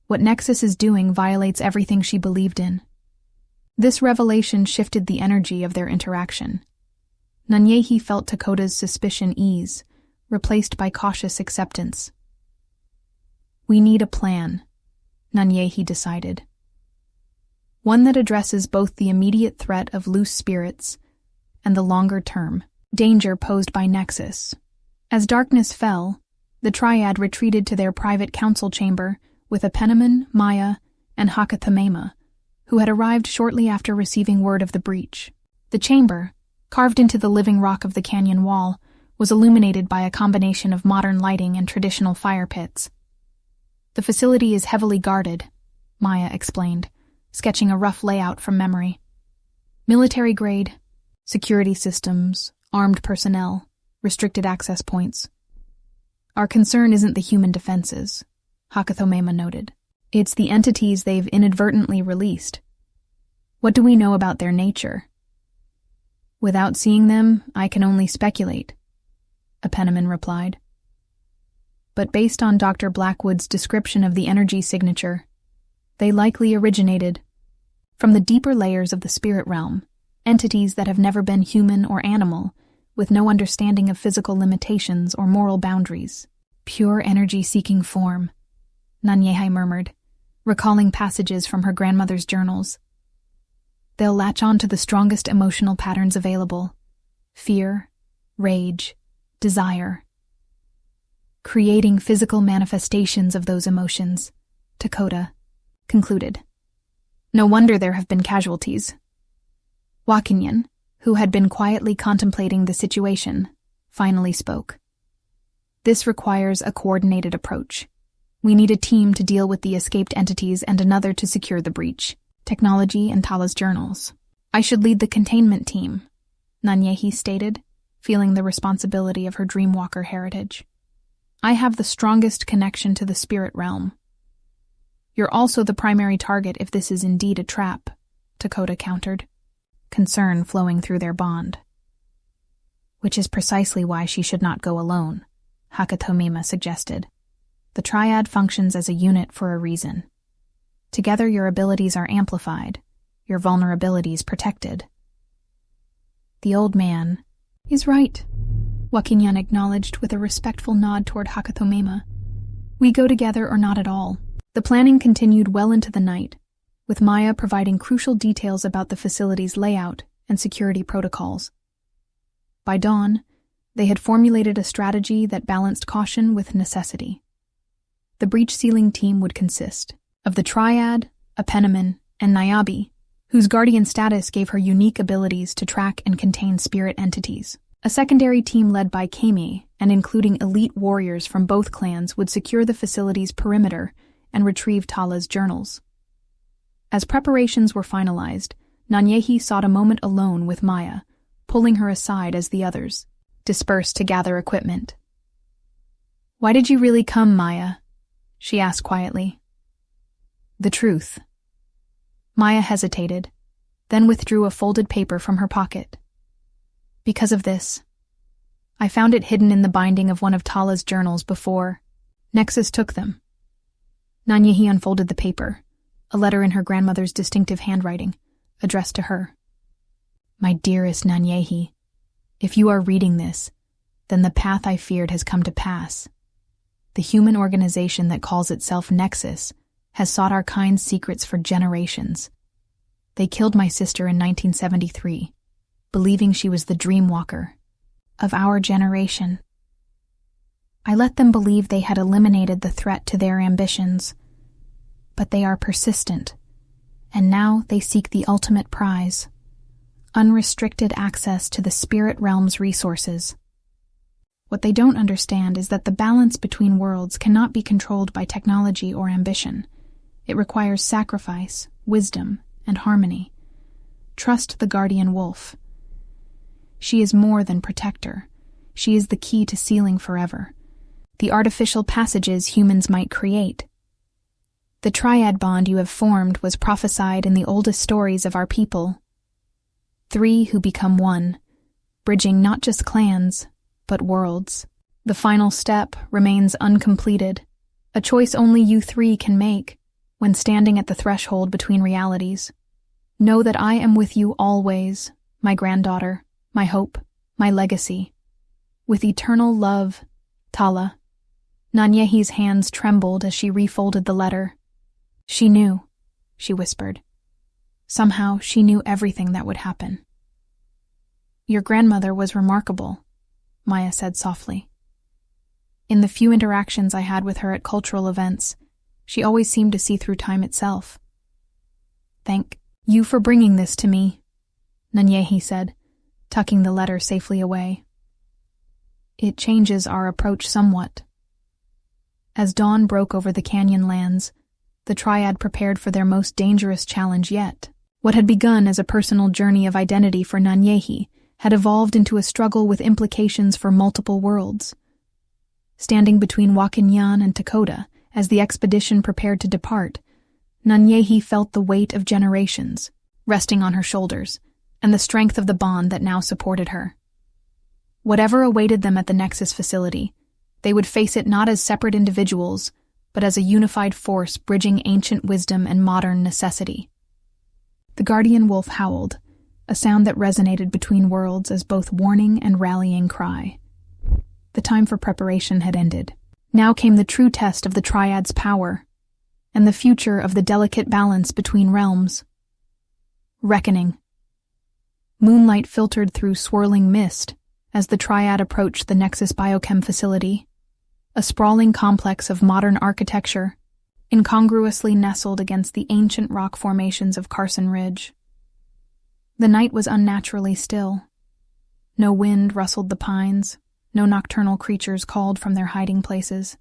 What Nexus is doing violates everything she believed in." This revelation shifted the energy of their interaction. Nanyehi felt Dakota's suspicion ease, replaced by cautious acceptance. "We need a plan," Nanyehi decided. "One that addresses both the immediate threat of loose spirits and the longer-term danger posed by Nexus." As darkness fell, the triad retreated to their private council chamber with a Penniman, Maya, and Hakathamema, who had arrived shortly after receiving word of the breach. The chamber, carved into the living rock of the canyon wall, was illuminated by a combination of modern lighting and traditional fire pits. "The facility is heavily guarded," Maya explained, sketching a rough layout from memory. "Military grade, security systems, armed personnel, restricted access points. Our concern isn't the human defenses," Hakathomema noted. "It's the entities they've inadvertently released. What do we know about their nature?" "Without seeing them, I can only speculate," Apeneman replied. "But based on Dr. Blackwood's description of the energy signature, they likely originated from the deeper layers of the spirit realm, entities that have never been human or animal, with no understanding of physical limitations or moral boundaries. Pure energy-seeking form," Nanyehai murmured, recalling passages from her grandmother's journals. "They'll latch on to the strongest emotional patterns available: fear, rage, desire, creating physical manifestations of those emotions," Dakota concluded. "No wonder there have been casualties." Wakinyan, who had been quietly contemplating the situation, finally spoke. "This requires a coordinated approach. We need a team to deal with the escaped entities and another to secure the breach. Technology and Tala's journals. I should lead the containment team," Nanyehi stated, feeling the responsibility of her Dreamwalker heritage. "I have the strongest connection to the spirit realm." "You're also the primary target if this is indeed a trap," Dakota countered, concern flowing through their bond. "Which is precisely why she should not go alone," Hakatomima suggested. "The triad functions as a unit for a reason. Together your abilities are amplified, your vulnerabilities protected." "The old man is right," Wakinyan acknowledged with a respectful nod toward Hakatomima. "We go together or not at all." The planning continued well into the night, with Maya providing crucial details about the facility's layout and security protocols. By dawn, they had formulated a strategy that balanced caution with necessity. The breach-sealing team would consist of the Triad, Apeneman, and Niobe, whose guardian status gave her unique abilities to track and contain spirit entities. A secondary team led by Kami and including elite warriors from both clans would secure the facility's perimeter and retrieve Tala's journals. As preparations were finalized, Nanyehi sought a moment alone with Maya, pulling her aside as the others dispersed to gather equipment. "Why did you really come, Maya?" she asked quietly. "The truth." Maya hesitated, then withdrew a folded paper from her pocket. "Because of this. I found it hidden in the binding of one of Tala's journals before Nexus took them." Nanyehi unfolded the paper, a letter in her grandmother's distinctive handwriting, addressed to her. "My dearest Nanyehi, if you are reading this, then the path I feared has come to pass. The human organization that calls itself Nexus has sought our kind's secrets for generations. They killed my sister in 1973, believing she was the Dreamwalker of our generation. I let them believe they had eliminated the threat to their ambitions, but they are persistent, and now they seek the ultimate prize: unrestricted access to the spirit realm's resources. What they don't understand is that the balance between worlds cannot be controlled by technology or ambition. It requires sacrifice, wisdom, and harmony. Trust the guardian wolf. She is more than protector. She is the key to sealing forever the artificial passages humans might create. The triad bond you have formed was prophesied in the oldest stories of our people. 3 who become one, bridging not just clans, but worlds. The final step remains uncompleted, a choice only you 3 can make when standing at the threshold between realities. Know that I am with you always, my granddaughter, my hope, my legacy. With eternal love, Tala. Nanyehi's hands trembled as she refolded the letter. She knew, she whispered. Somehow she knew everything that would happen. Your grandmother was remarkable, Maya said softly. In the few interactions I had with her at cultural events, she always seemed to see through time itself. Thank You for bringing this to me, Nanyehi said, tucking the letter safely away. It changes our approach somewhat. As dawn broke over the canyon lands, the Triad prepared for their most dangerous challenge yet. What had begun as a personal journey of identity for Nanyehi had evolved into a struggle with implications for multiple worlds. Standing between Wakinyan and Dakota, as the expedition prepared to depart, Nanyehi felt the weight of generations resting on her shoulders and the strength of the bond that now supported her. Whatever awaited them at the Nexus facility, they would face it not as separate individuals, but as a unified force bridging ancient wisdom and modern necessity. The guardian wolf howled, a sound that resonated between worlds as both warning and rallying cry. The time for preparation had ended. Now came the true test of the Triad's power, and the future of the delicate balance between realms. Reckoning. Moonlight filtered through swirling mist as the Triad approached the Nexus Biochem facility, a sprawling complex of modern architecture, incongruously nestled against the ancient rock formations of Carson Ridge. The night was unnaturally still. No wind rustled the pines, no nocturnal creatures called from their hiding places.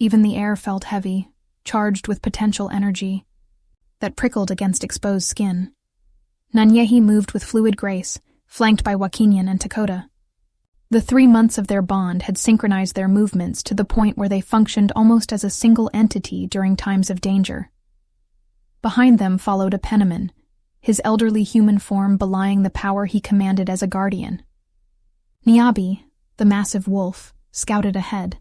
Even the air felt heavy, charged with potential energy that prickled against exposed skin. Nanyehi moved with fluid grace, flanked by Wakinyan and Dakota. The 3 months of their bond had synchronized their movements to the point where they functioned almost as a single entity during times of danger. Behind them followed a Penniman, his elderly human form belying the power he commanded as a guardian. Niabi, the massive wolf, scouted ahead,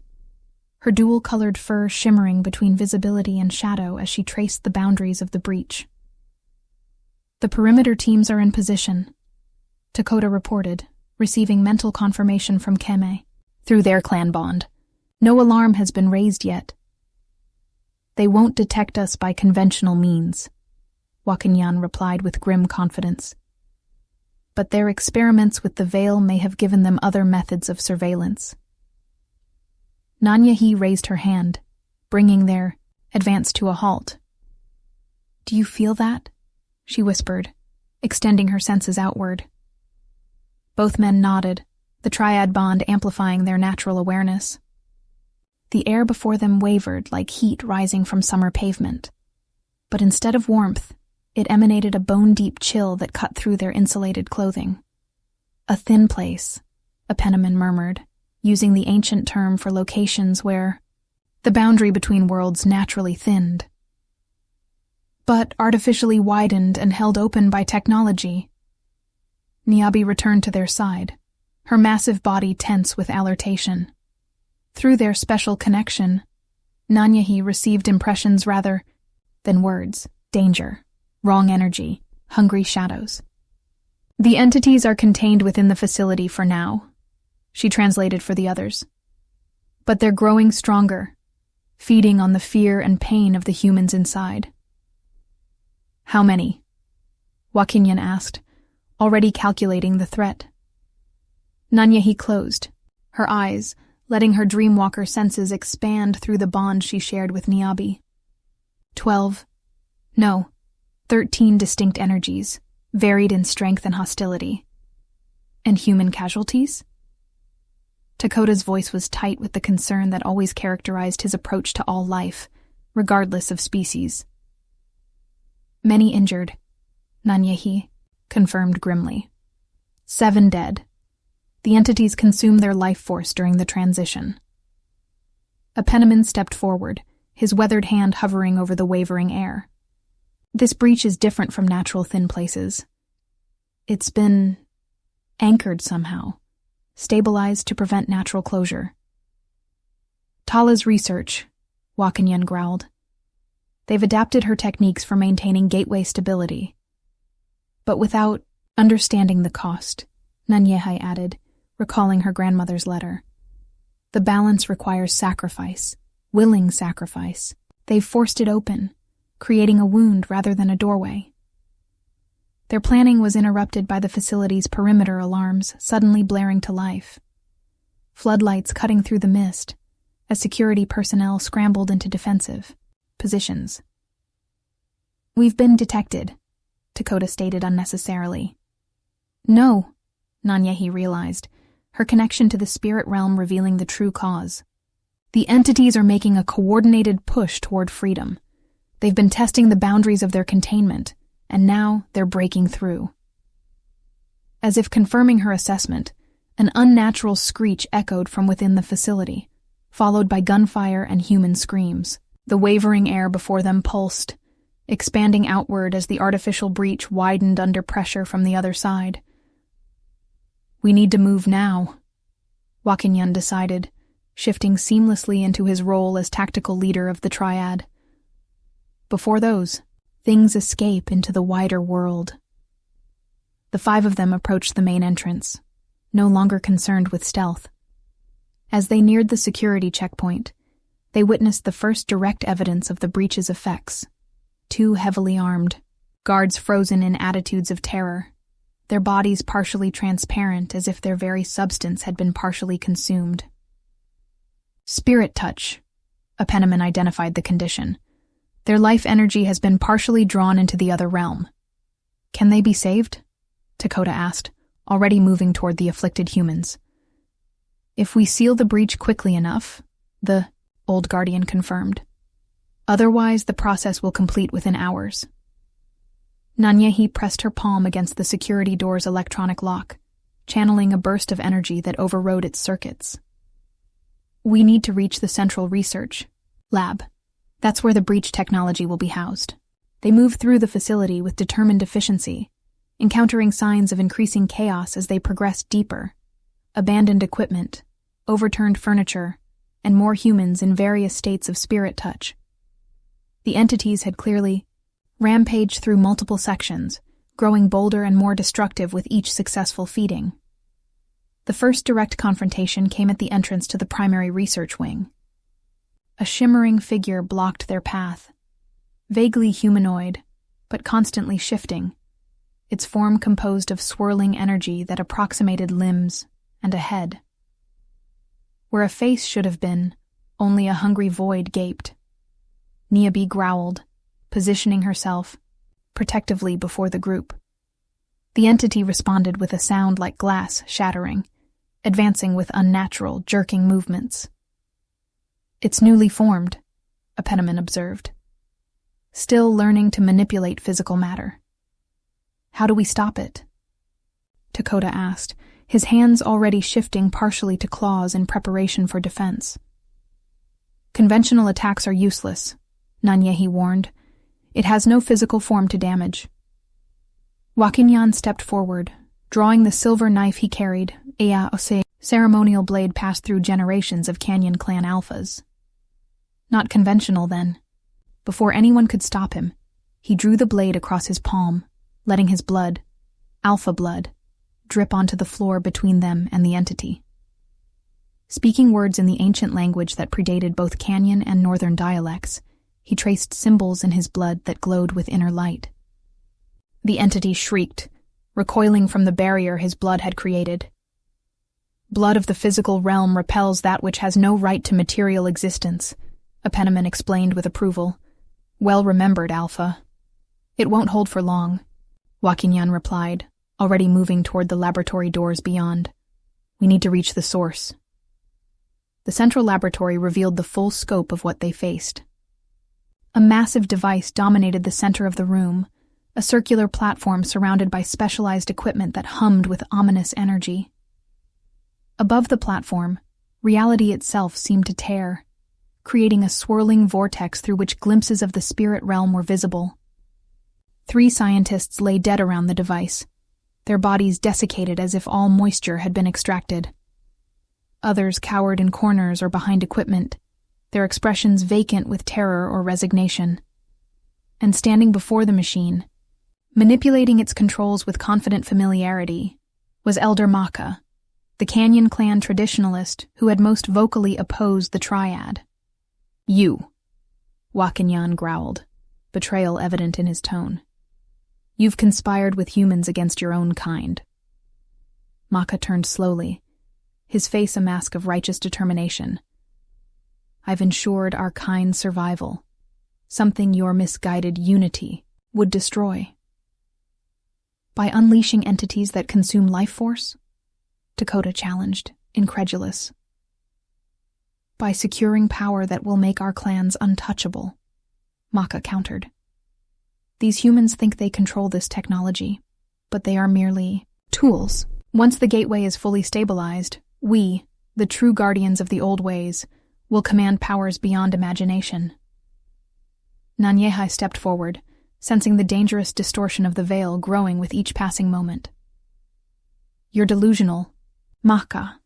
her dual-colored fur shimmering between visibility and shadow as she traced the boundaries of the breach. The perimeter teams are in position, Dakota reported, receiving mental confirmation from Keme, through their clan bond. No alarm has been raised yet. They won't detect us by conventional means, Wakinyan replied with grim confidence. But their experiments with the veil may have given them other methods of surveillance. Nanyehi raised her hand, bringing their advance to a halt. Do you feel that? She whispered, extending her senses outward. Both men nodded, the Triad bond amplifying their natural awareness. The air before them wavered like heat rising from summer pavement. But instead of warmth, it emanated a bone-deep chill that cut through their insulated clothing. A thin place, a Penniman murmured, using the ancient term for locations where the boundary between worlds naturally thinned, but artificially widened and held open by technology. Niabi returned to their side, her massive body tense with alertation. Through their special connection, Nanyehi received impressions rather than words: danger, wrong energy, hungry shadows. The entities are contained within the facility for now, she translated for the others. But they're growing stronger, feeding on the fear and pain of the humans inside. How many? Wakinyan asked, already calculating the threat. Nanyehi closed, her eyes letting her dreamwalker senses expand through the bond she shared with Niabi. 12. No, 13 distinct energies, varied in strength and hostility. And human casualties? Dakota's voice was tight with the concern that always characterized his approach to all life, regardless of species. Many injured, Nanyehi confirmed grimly. 7 dead. The entities consumed their life force during the transition. A Penniman stepped forward, his weathered hand hovering over the wavering air. This breach is different from natural thin places. It's been anchored somehow, stabilized to prevent natural closure. Tala's research, Wakinyan growled. They've adapted her techniques for maintaining gateway stability. But without understanding the cost, Nanyehi added, recalling her grandmother's letter. The balance requires sacrifice, willing sacrifice. They've forced it open, creating a wound rather than a doorway. Their planning was interrupted by the facility's perimeter alarms suddenly blaring to life. Floodlights cutting through the mist, as security personnel scrambled into defensive positions. We've been detected, Dakota stated unnecessarily. No, Nanyehi realized, her connection to the spirit realm revealing the true cause. The entities are making a coordinated push toward freedom. They've been testing the boundaries of their containment, and now they're breaking through. As if confirming her assessment, an unnatural screech echoed from within the facility, followed by gunfire and human screams. The wavering air before them pulsed, expanding outward as the artificial breach widened under pressure from the other side. We need to move now, Wakinyan decided, shifting seamlessly into his role as tactical leader of the triad. Before those, things escape into the wider world. The 5 of them approached the main entrance, no longer concerned with stealth. As they neared the security checkpoint, they witnessed the first direct evidence of the breach's effects. 2 heavily armed, guards frozen in attitudes of terror, their bodies partially transparent as if their very substance had been partially consumed. Spirit touch, Apenaman identified the condition. Their life energy has been partially drawn into the other realm. Can they be saved? Dakota asked, already moving toward the afflicted humans. If we seal the breach quickly enough, the old guardian confirmed. Otherwise, the process will complete within hours. Nanyehi pressed her palm against the security door's electronic lock, channeling a burst of energy that overrode its circuits. We need to reach the central research lab. That's where the breach technology will be housed. They move through the facility with determined efficiency, encountering signs of increasing chaos as they progress deeper. Abandoned equipment, overturned furniture, and more humans in various states of spirit touch. The entities had clearly rampaged through multiple sections, growing bolder and more destructive with each successful feeding. The first direct confrontation came at the entrance to the primary research wing. A shimmering figure blocked their path, vaguely humanoid, but constantly shifting, its form composed of swirling energy that approximated limbs and a head. Where a face should have been, only a hungry void gaped. Niabi growled, positioning herself protectively before the group. The entity responded with a sound like glass shattering, advancing with unnatural, jerking movements. It's newly formed, Apenaman observed. Still learning to manipulate physical matter. How do we stop it? Dakota asked, his hands already shifting partially to claws in preparation for defense. Conventional attacks are useless, Nanyehi warned. It has no physical form to damage. Wakinyan stepped forward, drawing the silver knife he carried, a ceremonial blade passed through generations of Canyon clan alphas. Not conventional, then. Before anyone could stop him, he drew the blade across his palm, letting his blood, alpha blood, drip onto the floor between them and the entity. Speaking words in the ancient language that predated both Canyon and Northern dialects, he traced symbols in his blood that glowed with inner light. The entity shrieked, recoiling from the barrier his blood had created. Blood of the physical realm repels that which has no right to material existence, Apenaman explained with approval. Well remembered, Alpha. It won't hold for long, Wakinyan replied, already moving toward the laboratory doors beyond. We need to reach the source. The central laboratory revealed the full scope of what they faced. A massive device dominated the center of the room, a circular platform surrounded by specialized equipment that hummed with ominous energy. Above the platform, reality itself seemed to tear, creating a swirling vortex through which glimpses of the spirit realm were visible. 3 scientists lay dead around the device, their bodies desiccated as if all moisture had been extracted. Others cowered in corners or behind equipment, their expressions vacant with terror or resignation. And standing before the machine, manipulating its controls with confident familiarity, was Elder Maka, the Canyon clan traditionalist who had most vocally opposed the triad. You, Wakinyan growled, betrayal evident in his tone. You've conspired with humans against your own kind. Maka turned slowly, his face a mask of righteous determination. I've ensured our kind's survival, something your misguided unity would destroy. By unleashing entities that consume life force? Dakota challenged, incredulous. By securing power that will make our clans untouchable, Maka countered. These humans think they control this technology, but they are merely tools. Once the gateway is fully stabilized, we, the true guardians of the old ways, will command powers beyond imagination. Nanyehai stepped forward, sensing the dangerous distortion of the veil growing with each passing moment. You're delusional, Maka.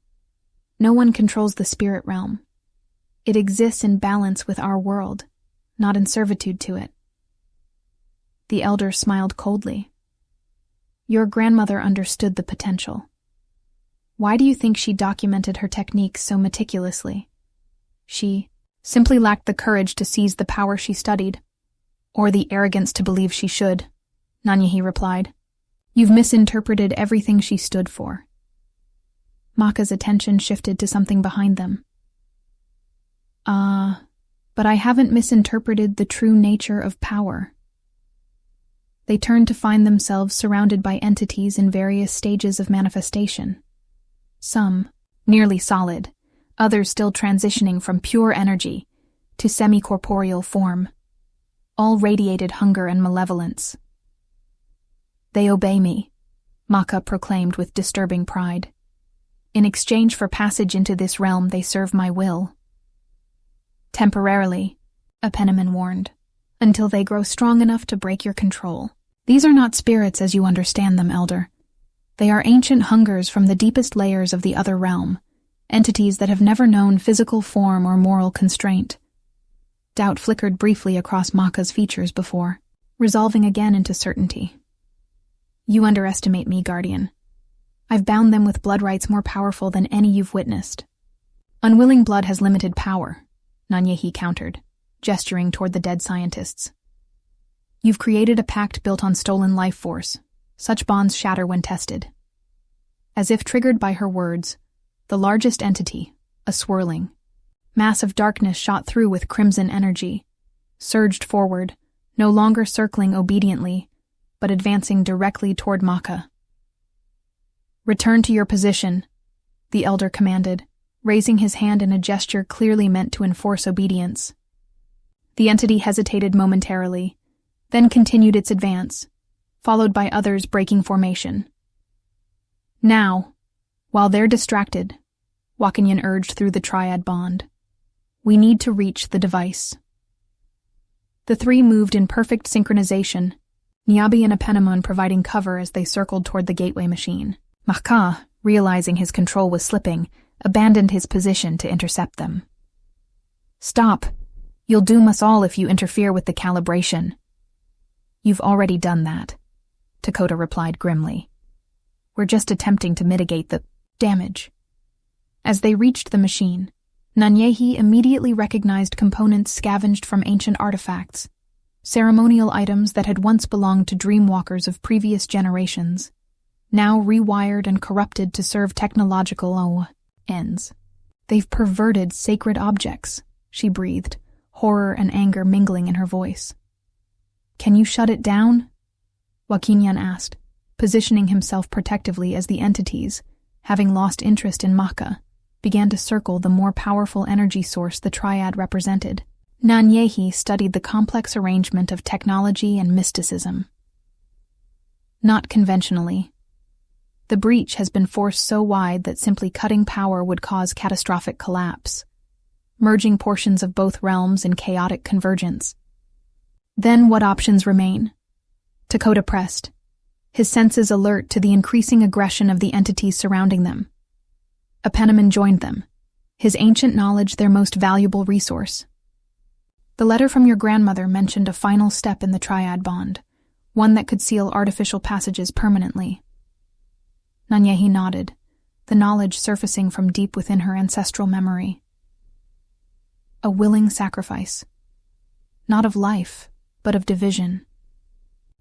No one controls the spirit realm. It exists in balance with our world, not in servitude to it. The elder smiled coldly. Your grandmother understood the potential. Why do you think she documented her techniques so meticulously? She simply lacked the courage to seize the power she studied, or the arrogance to believe she should, Nanyehi replied. You've misinterpreted everything she stood for. Maka's attention shifted to something behind them. But I haven't misinterpreted the true nature of power. They turned to find themselves surrounded by entities in various stages of manifestation. Some, nearly solid, others still transitioning from pure energy to semi-corporeal form. All radiated hunger and malevolence. They obey me, Maka proclaimed with disturbing pride. In exchange for passage into this realm, they serve my will. Temporarily, Apenaman warned, until they grow strong enough to break your control. These are not spirits as you understand them, Elder. They are ancient hungers from the deepest layers of the other realm, entities that have never known physical form or moral constraint. Doubt flickered briefly across Maka's features before, resolving again into certainty. You underestimate me, Guardian. I've bound them with blood rights more powerful than any you've witnessed. Unwilling blood has limited power, Nanyehi countered, gesturing toward the dead scientists. You've created a pact built on stolen life force. Such bonds shatter when tested. As if triggered by her words, the largest entity, a swirling mass of darkness shot through with crimson energy, surged forward, no longer circling obediently, but advancing directly toward Maka. Return to your position, the elder commanded, raising his hand in a gesture clearly meant to enforce obedience. The entity hesitated momentarily, then continued its advance, followed by others breaking formation. Now, while they're distracted, Wakanyan urged through the triad bond, we need to reach the device. The three moved in perfect synchronization, Nyabi and Apenamun providing cover as they circled toward the gateway machine. Maka, realizing his control was slipping, abandoned his position to intercept them. Stop! You'll doom us all if you interfere with the calibration. You've already done that, Dakota replied grimly. We're just attempting to mitigate the damage. As they reached the machine, Nanyehi immediately recognized components scavenged from ancient artifacts, ceremonial items that had once belonged to dreamwalkers of previous generations, now rewired and corrupted to serve technological ends. They've perverted sacred objects, she breathed, horror and anger mingling in her voice. Can you shut it down? Wakinyan asked, positioning himself protectively as the entities, having lost interest in Maka, began to circle the more powerful energy source the triad represented. Nanyehi studied the complex arrangement of technology and mysticism. Not conventionally. The breach has been forced so wide that simply cutting power would cause catastrophic collapse, merging portions of both realms in chaotic convergence. Then what options remain? Dakota pressed, his senses alert to the increasing aggression of the entities surrounding them. Apenamun joined them, his ancient knowledge their most valuable resource. The letter from your grandmother mentioned a final step in the triad bond, one that could seal artificial passages permanently. Nanyehi nodded, the knowledge surfacing from deep within her ancestral memory. A willing sacrifice. Not of life, but of division.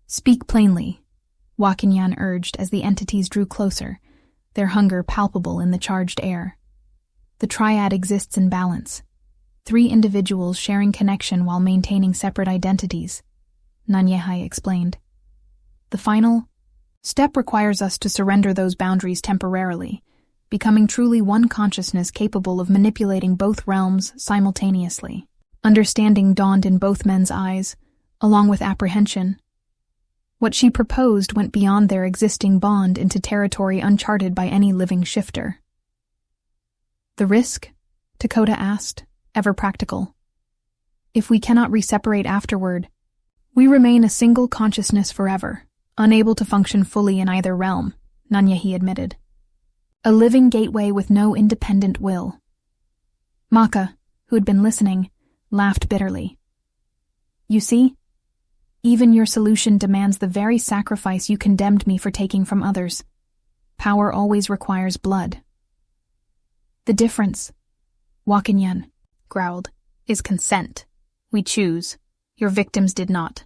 Speak plainly, Wakinyan urged as the entities drew closer, their hunger palpable in the charged air. The triad exists in balance, 3 individuals sharing connection while maintaining separate identities, Nanyehai explained. The final, Step requires us to surrender those boundaries temporarily, becoming truly one consciousness capable of manipulating both realms simultaneously. Understanding dawned in both men's eyes, along with apprehension. What she proposed went beyond their existing bond into territory uncharted by any living shifter. The risk? Dakota asked, ever practical. If we cannot reseparate afterward, we remain a single consciousness forever, unable to function fully in either realm, Nanyehi admitted. A living gateway with no independent will. Maka, who had been listening, laughed bitterly. You see? Even your solution demands the very sacrifice you condemned me for taking from others. Power always requires blood. The difference, Wakinyan growled, is consent. We choose. Your victims did not.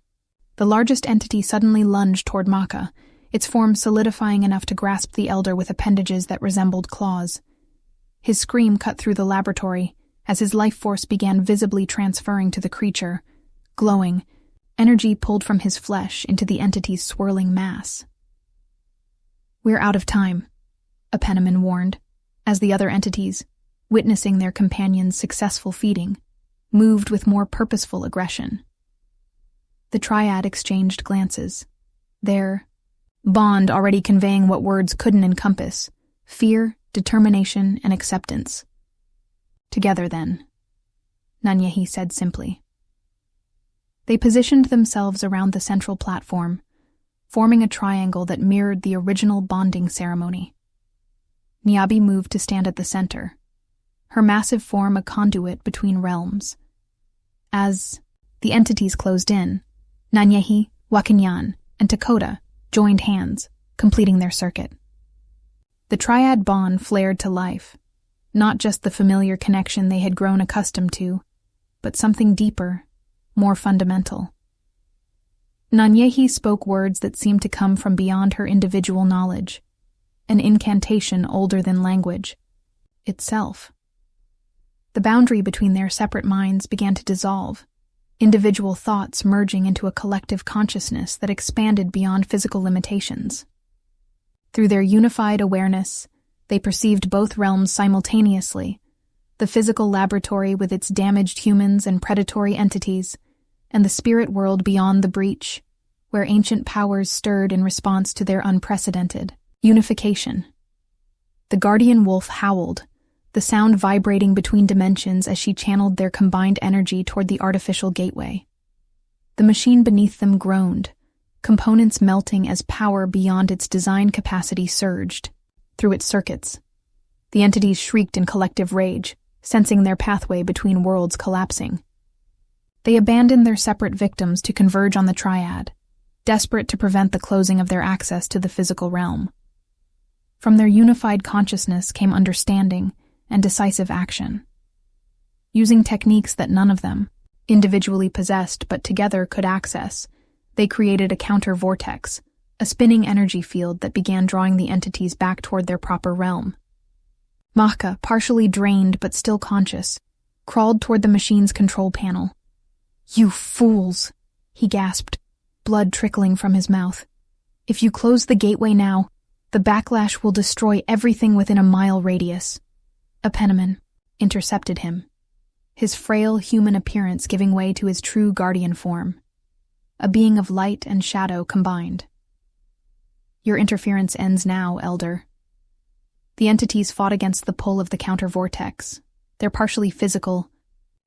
The largest entity suddenly lunged toward Maka, its form solidifying enough to grasp the elder with appendages that resembled claws. His scream cut through the laboratory as his life force began visibly transferring to the creature, glowing, energy pulled from his flesh into the entity's swirling mass. We're out of time, a Penniman warned, as the other entities, witnessing their companion's successful feeding, moved with more purposeful aggression. The triad exchanged glances, their bond already conveying what words couldn't encompass: fear, determination, and acceptance. Together, then, Nanyehi said simply. They positioned themselves around the central platform, forming a triangle that mirrored the original bonding ceremony. Nyabi moved to stand at the center, her massive form a conduit between realms. As the entities closed in, Nanyehi, Wakinyan, and Dakota joined hands, completing their circuit. The triad bond flared to life, not just the familiar connection they had grown accustomed to, but something deeper, more fundamental. Nanyehi spoke words that seemed to come from beyond her individual knowledge, an incantation older than language itself. The boundary between their separate minds began to dissolve, individual thoughts merging into a collective consciousness that expanded beyond physical limitations. Through their unified awareness, they perceived both realms simultaneously, the physical laboratory with its damaged humans and predatory entities, and the spirit world beyond the breach, where ancient powers stirred in response to their unprecedented unification. The guardian wolf howled, the sound vibrating between dimensions as she channeled their combined energy toward the artificial gateway. The machine beneath them groaned, components melting as power beyond its design capacity surged through its circuits. The entities shrieked in collective rage, sensing their pathway between worlds collapsing. They abandoned their separate victims to converge on the triad, desperate to prevent the closing of their access to the physical realm. From their unified consciousness came understanding and decisive action. Using techniques that none of them, individually possessed but together, could access, they created a counter-vortex, a spinning energy field that began drawing the entities back toward their proper realm. Maka, partially drained but still conscious, crawled toward the machine's control panel. "You fools!" he gasped, blood trickling from his mouth. "If you close the gateway now, the backlash will destroy everything within a mile radius." A Penniman intercepted him, his frail human appearance giving way to his true guardian form, a being of light and shadow combined. "Your interference ends now, Elder." The entities fought against the pull of the counter-vortex, their partially physical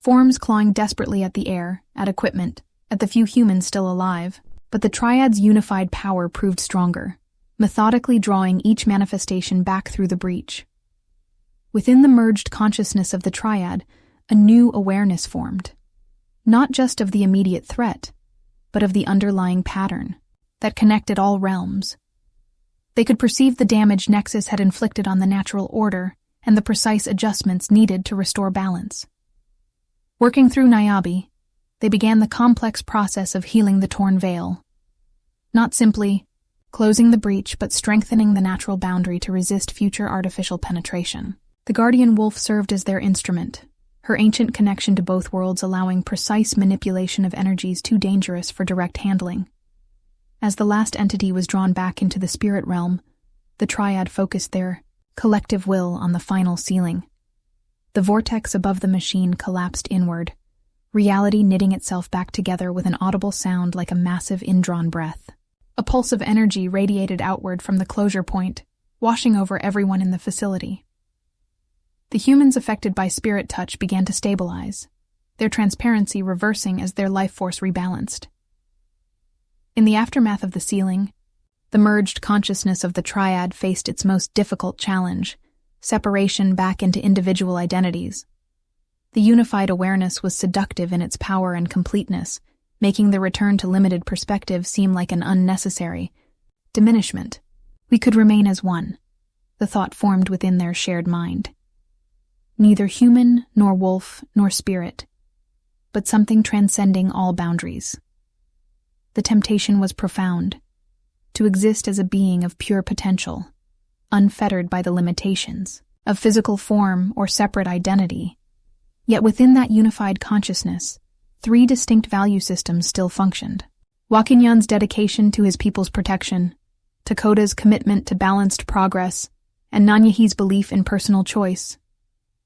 forms clawing desperately at the air, at equipment, at the few humans still alive. But the triad's unified power proved stronger, methodically drawing each manifestation back through the breach. Within the merged consciousness of the triad, a new awareness formed, not just of the immediate threat, but of the underlying pattern that connected all realms. They could perceive the damage Nexus had inflicted on the natural order and the precise adjustments needed to restore balance. Working through Nyabi, they began the complex process of healing the torn veil, not simply closing the breach but strengthening the natural boundary to resist future artificial penetration. The guardian wolf served as their instrument, her ancient connection to both worlds allowing precise manipulation of energies too dangerous for direct handling. As the last entity was drawn back into the spirit realm, the triad focused their collective will on the final ceiling. The vortex above the machine collapsed inward, reality knitting itself back together with an audible sound like a massive indrawn breath. A pulse of energy radiated outward from the closure point, washing over everyone in the facility. The humans affected by spirit touch began to stabilize, their transparency reversing as their life force rebalanced. In the aftermath of the sealing, the merged consciousness of the triad faced its most difficult challenge, separation back into individual identities. The unified awareness was seductive in its power and completeness, making the return to limited perspective seem like an unnecessary diminishment. We could remain as one, the thought formed within their shared mind. Neither human, nor wolf, nor spirit, but something transcending all boundaries. The temptation was profound, to exist as a being of pure potential, unfettered by the limitations of physical form or separate identity. Yet within that unified consciousness, 3 distinct value systems still functioned. Wakinyan's dedication to his people's protection, Takoda's commitment to balanced progress, and Nanyahi's belief in personal choice.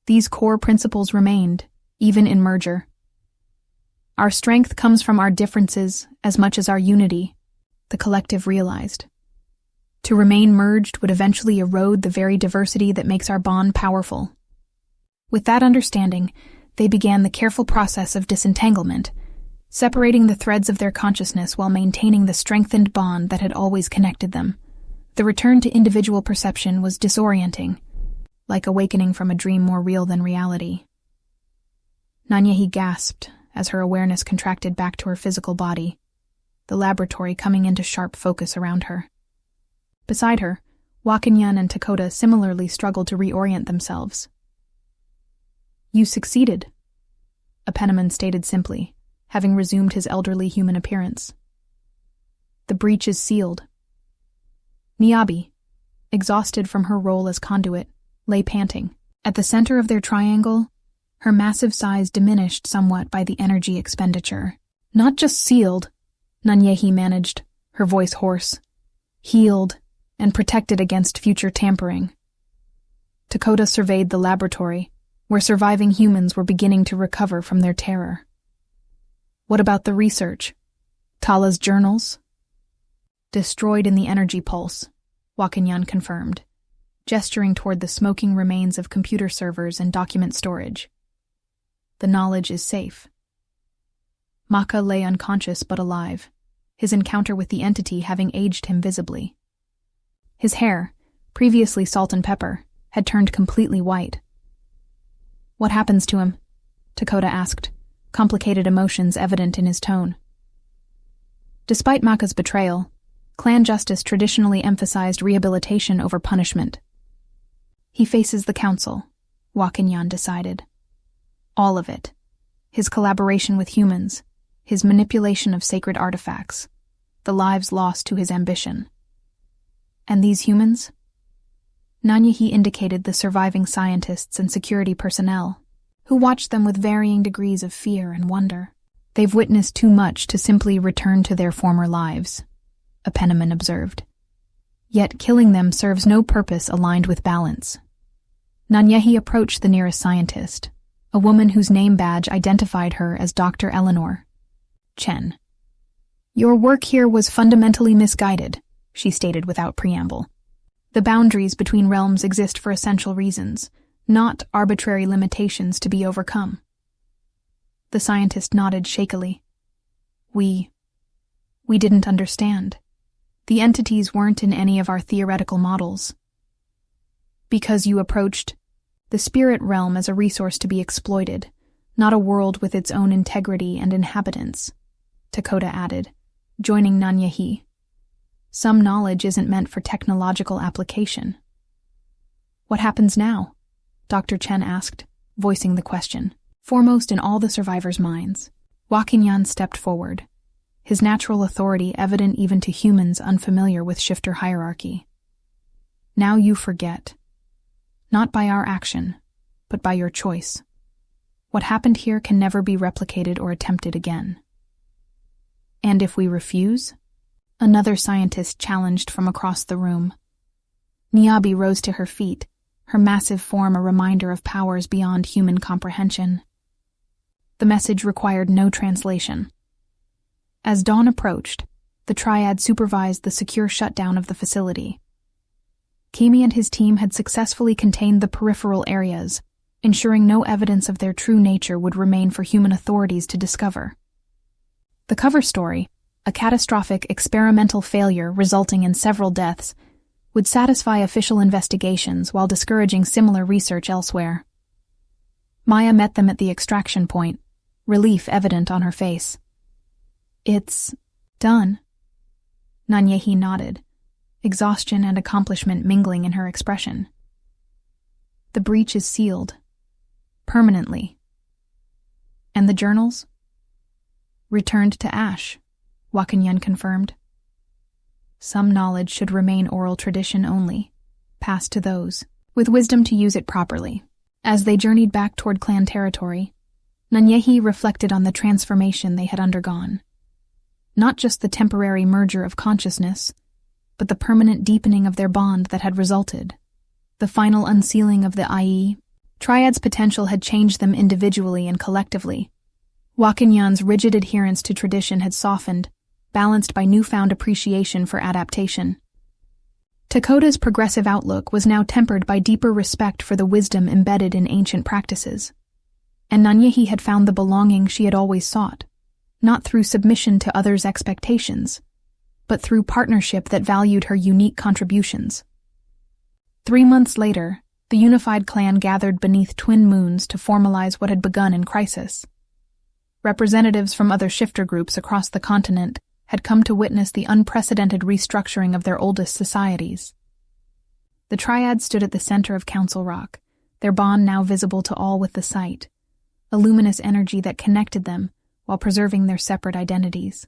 These core principles remained, even in merger. Our strength comes from our differences as much as our unity, the collective realized. To remain merged would eventually erode the very diversity that makes our bond powerful. With that understanding, they began the careful process of disentanglement, separating the threads of their consciousness while maintaining the strengthened bond that had always connected them. The return to individual perception was disorienting, like awakening from a dream more real than reality. Nanyahi gasped as her awareness contracted back to her physical body, the laboratory coming into sharp focus around her. Beside her, Wakinyan and Takoda similarly struggled to reorient themselves. "You succeeded," Apenaman stated simply, having resumed his elderly human appearance. "The breach is sealed." Niabi, exhausted from her role as conduit, lay panting. At the center of their triangle, her massive size diminished somewhat by the energy expenditure. "Not just sealed," Nanyehi managed, her voice hoarse. "Healed and protected against future tampering." Takoda surveyed the laboratory, where surviving humans were beginning to recover from their terror. "What about the research? Tala's journals?" "Destroyed in the energy pulse," Wakinyan confirmed, gesturing toward the smoking remains of computer servers and document storage. "The knowledge is safe." Maka lay unconscious but alive, his encounter with the entity having aged him visibly. His hair, previously salt and pepper, had turned completely white. "What happens to him?" Takoda asked, complicated emotions evident in his tone. Despite Maka's betrayal, clan justice traditionally emphasized rehabilitation over punishment. "He faces the council," Wakinyan decided. "All of it. His collaboration with humans, his manipulation of sacred artifacts, the lives lost to his ambition. And these humans?" Nanyahi indicated the surviving scientists and security personnel, who watched them with varying degrees of fear and wonder. "They've witnessed too much to simply return to their former lives," Apenaman observed. "Yet killing them serves no purpose aligned with balance." Nanyehi approached the nearest scientist, a woman whose name badge identified her as Dr. Eleanor. "Chen. Your work here was fundamentally misguided," she stated without preamble. "The boundaries between realms exist for essential reasons, not arbitrary limitations to be overcome." The scientist nodded shakily. We didn't understand. The entities weren't in any of our theoretical models." "Because you approached the spirit realm as a resource to be exploited, not a world with its own integrity and inhabitants," Takoda added, joining Nanyahi. "Some knowledge isn't meant for technological application." "What happens now?" Dr. Chen asked, voicing the question, foremost in all the survivors' minds. Wakinyan stepped forward, his natural authority evident even to humans unfamiliar with shifter hierarchy. "Now you forget. Not by our action, but by your choice. What happened here can never be replicated or attempted again." "And if we refuse?" Another scientist challenged from across the room. Niabi rose to her feet, her massive form a reminder of powers beyond human comprehension. The message required no translation. As dawn approached, the Triad supervised the secure shutdown of the facility. Kimi and his team had successfully contained the peripheral areas, ensuring no evidence of their true nature would remain for human authorities to discover. The cover story, a catastrophic experimental failure resulting in several deaths, would satisfy official investigations while discouraging similar research elsewhere. Maya met them at the extraction point, relief evident on her face. "It's done." Nanyehi nodded, exhaustion and accomplishment mingling in her expression. "The breach is sealed. Permanently." "And the journals?" "Returned to Ash," Wakanyan confirmed. "Some knowledge should remain oral tradition only, passed to those, with wisdom to use it properly." As they journeyed back toward clan territory, Nanyehi reflected on the transformation they had undergone. Not just the temporary merger of consciousness, but the permanent deepening of their bond that had resulted. The final unsealing of the IE. Triad's potential had changed them individually and collectively. Wakanyan's rigid adherence to tradition had softened, balanced by newfound appreciation for adaptation. Takota's progressive outlook was now tempered by deeper respect for the wisdom embedded in ancient practices. And Nanyehi had found the belonging she had always sought, not through submission to others' expectations, but through partnership that valued her unique contributions. 3 months later, the unified clan gathered beneath twin moons to formalize what had begun in crisis. Representatives from other shifter groups across the continent had come to witness the unprecedented restructuring of their oldest societies. The Triad stood at the center of Council Rock, their bond now visible to all with the sight, a luminous energy that connected them while preserving their separate identities.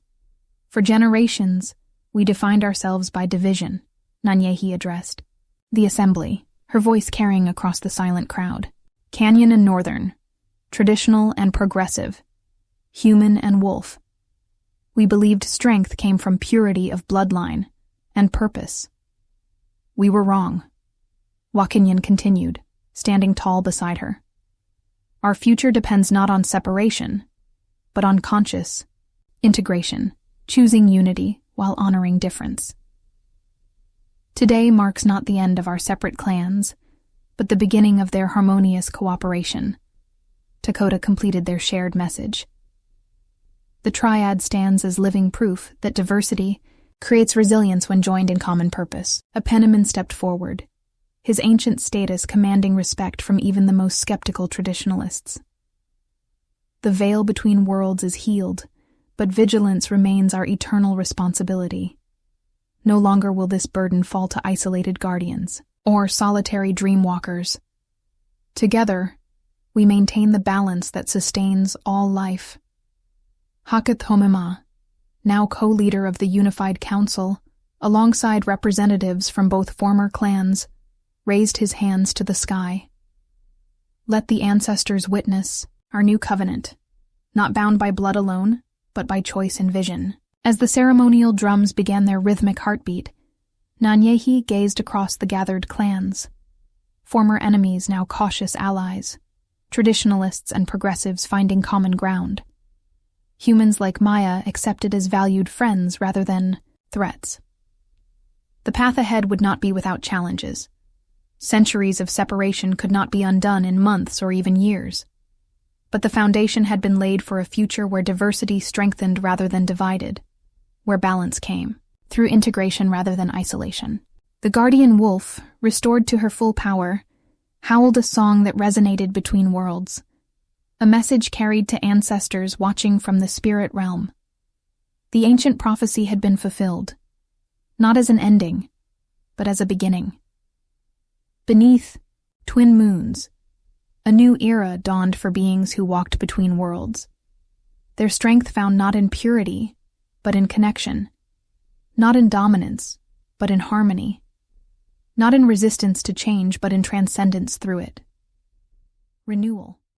"For generations, we defined ourselves by division," Nanyehi addressed. The assembly, her voice carrying across the silent crowd. "Canyon and Northern, traditional and progressive, human and wolf. We believed strength came from purity of bloodline and purpose. We were wrong," Wakanyan continued, standing tall beside her. "Our future depends not on separation, but on conscious integration, choosing unity while honoring difference. Today marks not the end of our separate clans, but the beginning of their harmonious cooperation." Takota completed their shared message. "The Triad stands as living proof that diversity creates resilience when joined in common purpose." A Penniman stepped forward, his ancient status commanding respect from even the most skeptical traditionalists. "The veil between worlds is healed, but vigilance remains our eternal responsibility. No longer will this burden fall to isolated guardians or solitary dreamwalkers. Together, we maintain the balance that sustains all life." Hakath Homema, now co-leader of the Unified Council, alongside representatives from both former clans, raised his hands to the sky. "Let the ancestors witness our new covenant, not bound by blood alone, but by choice and vision." As the ceremonial drums began their rhythmic heartbeat, Nanyehi gazed across the gathered clans. Former enemies now cautious allies, traditionalists and progressives finding common ground. Humans like Maya accepted as valued friends rather than threats. The path ahead would not be without challenges. Centuries of separation could not be undone in months or even years. But the foundation had been laid for a future where diversity strengthened rather than divided, where balance came, through integration rather than isolation. The guardian wolf, restored to her full power, howled a song that resonated between worlds, a message carried to ancestors watching from the spirit realm. The ancient prophecy had been fulfilled, not as an ending, but as a beginning. Beneath twin moons, a new era dawned for beings who walked between worlds. Their strength found not in purity, but in connection. Not in dominance, but in harmony. Not in resistance to change, but in transcendence through it. Renewal.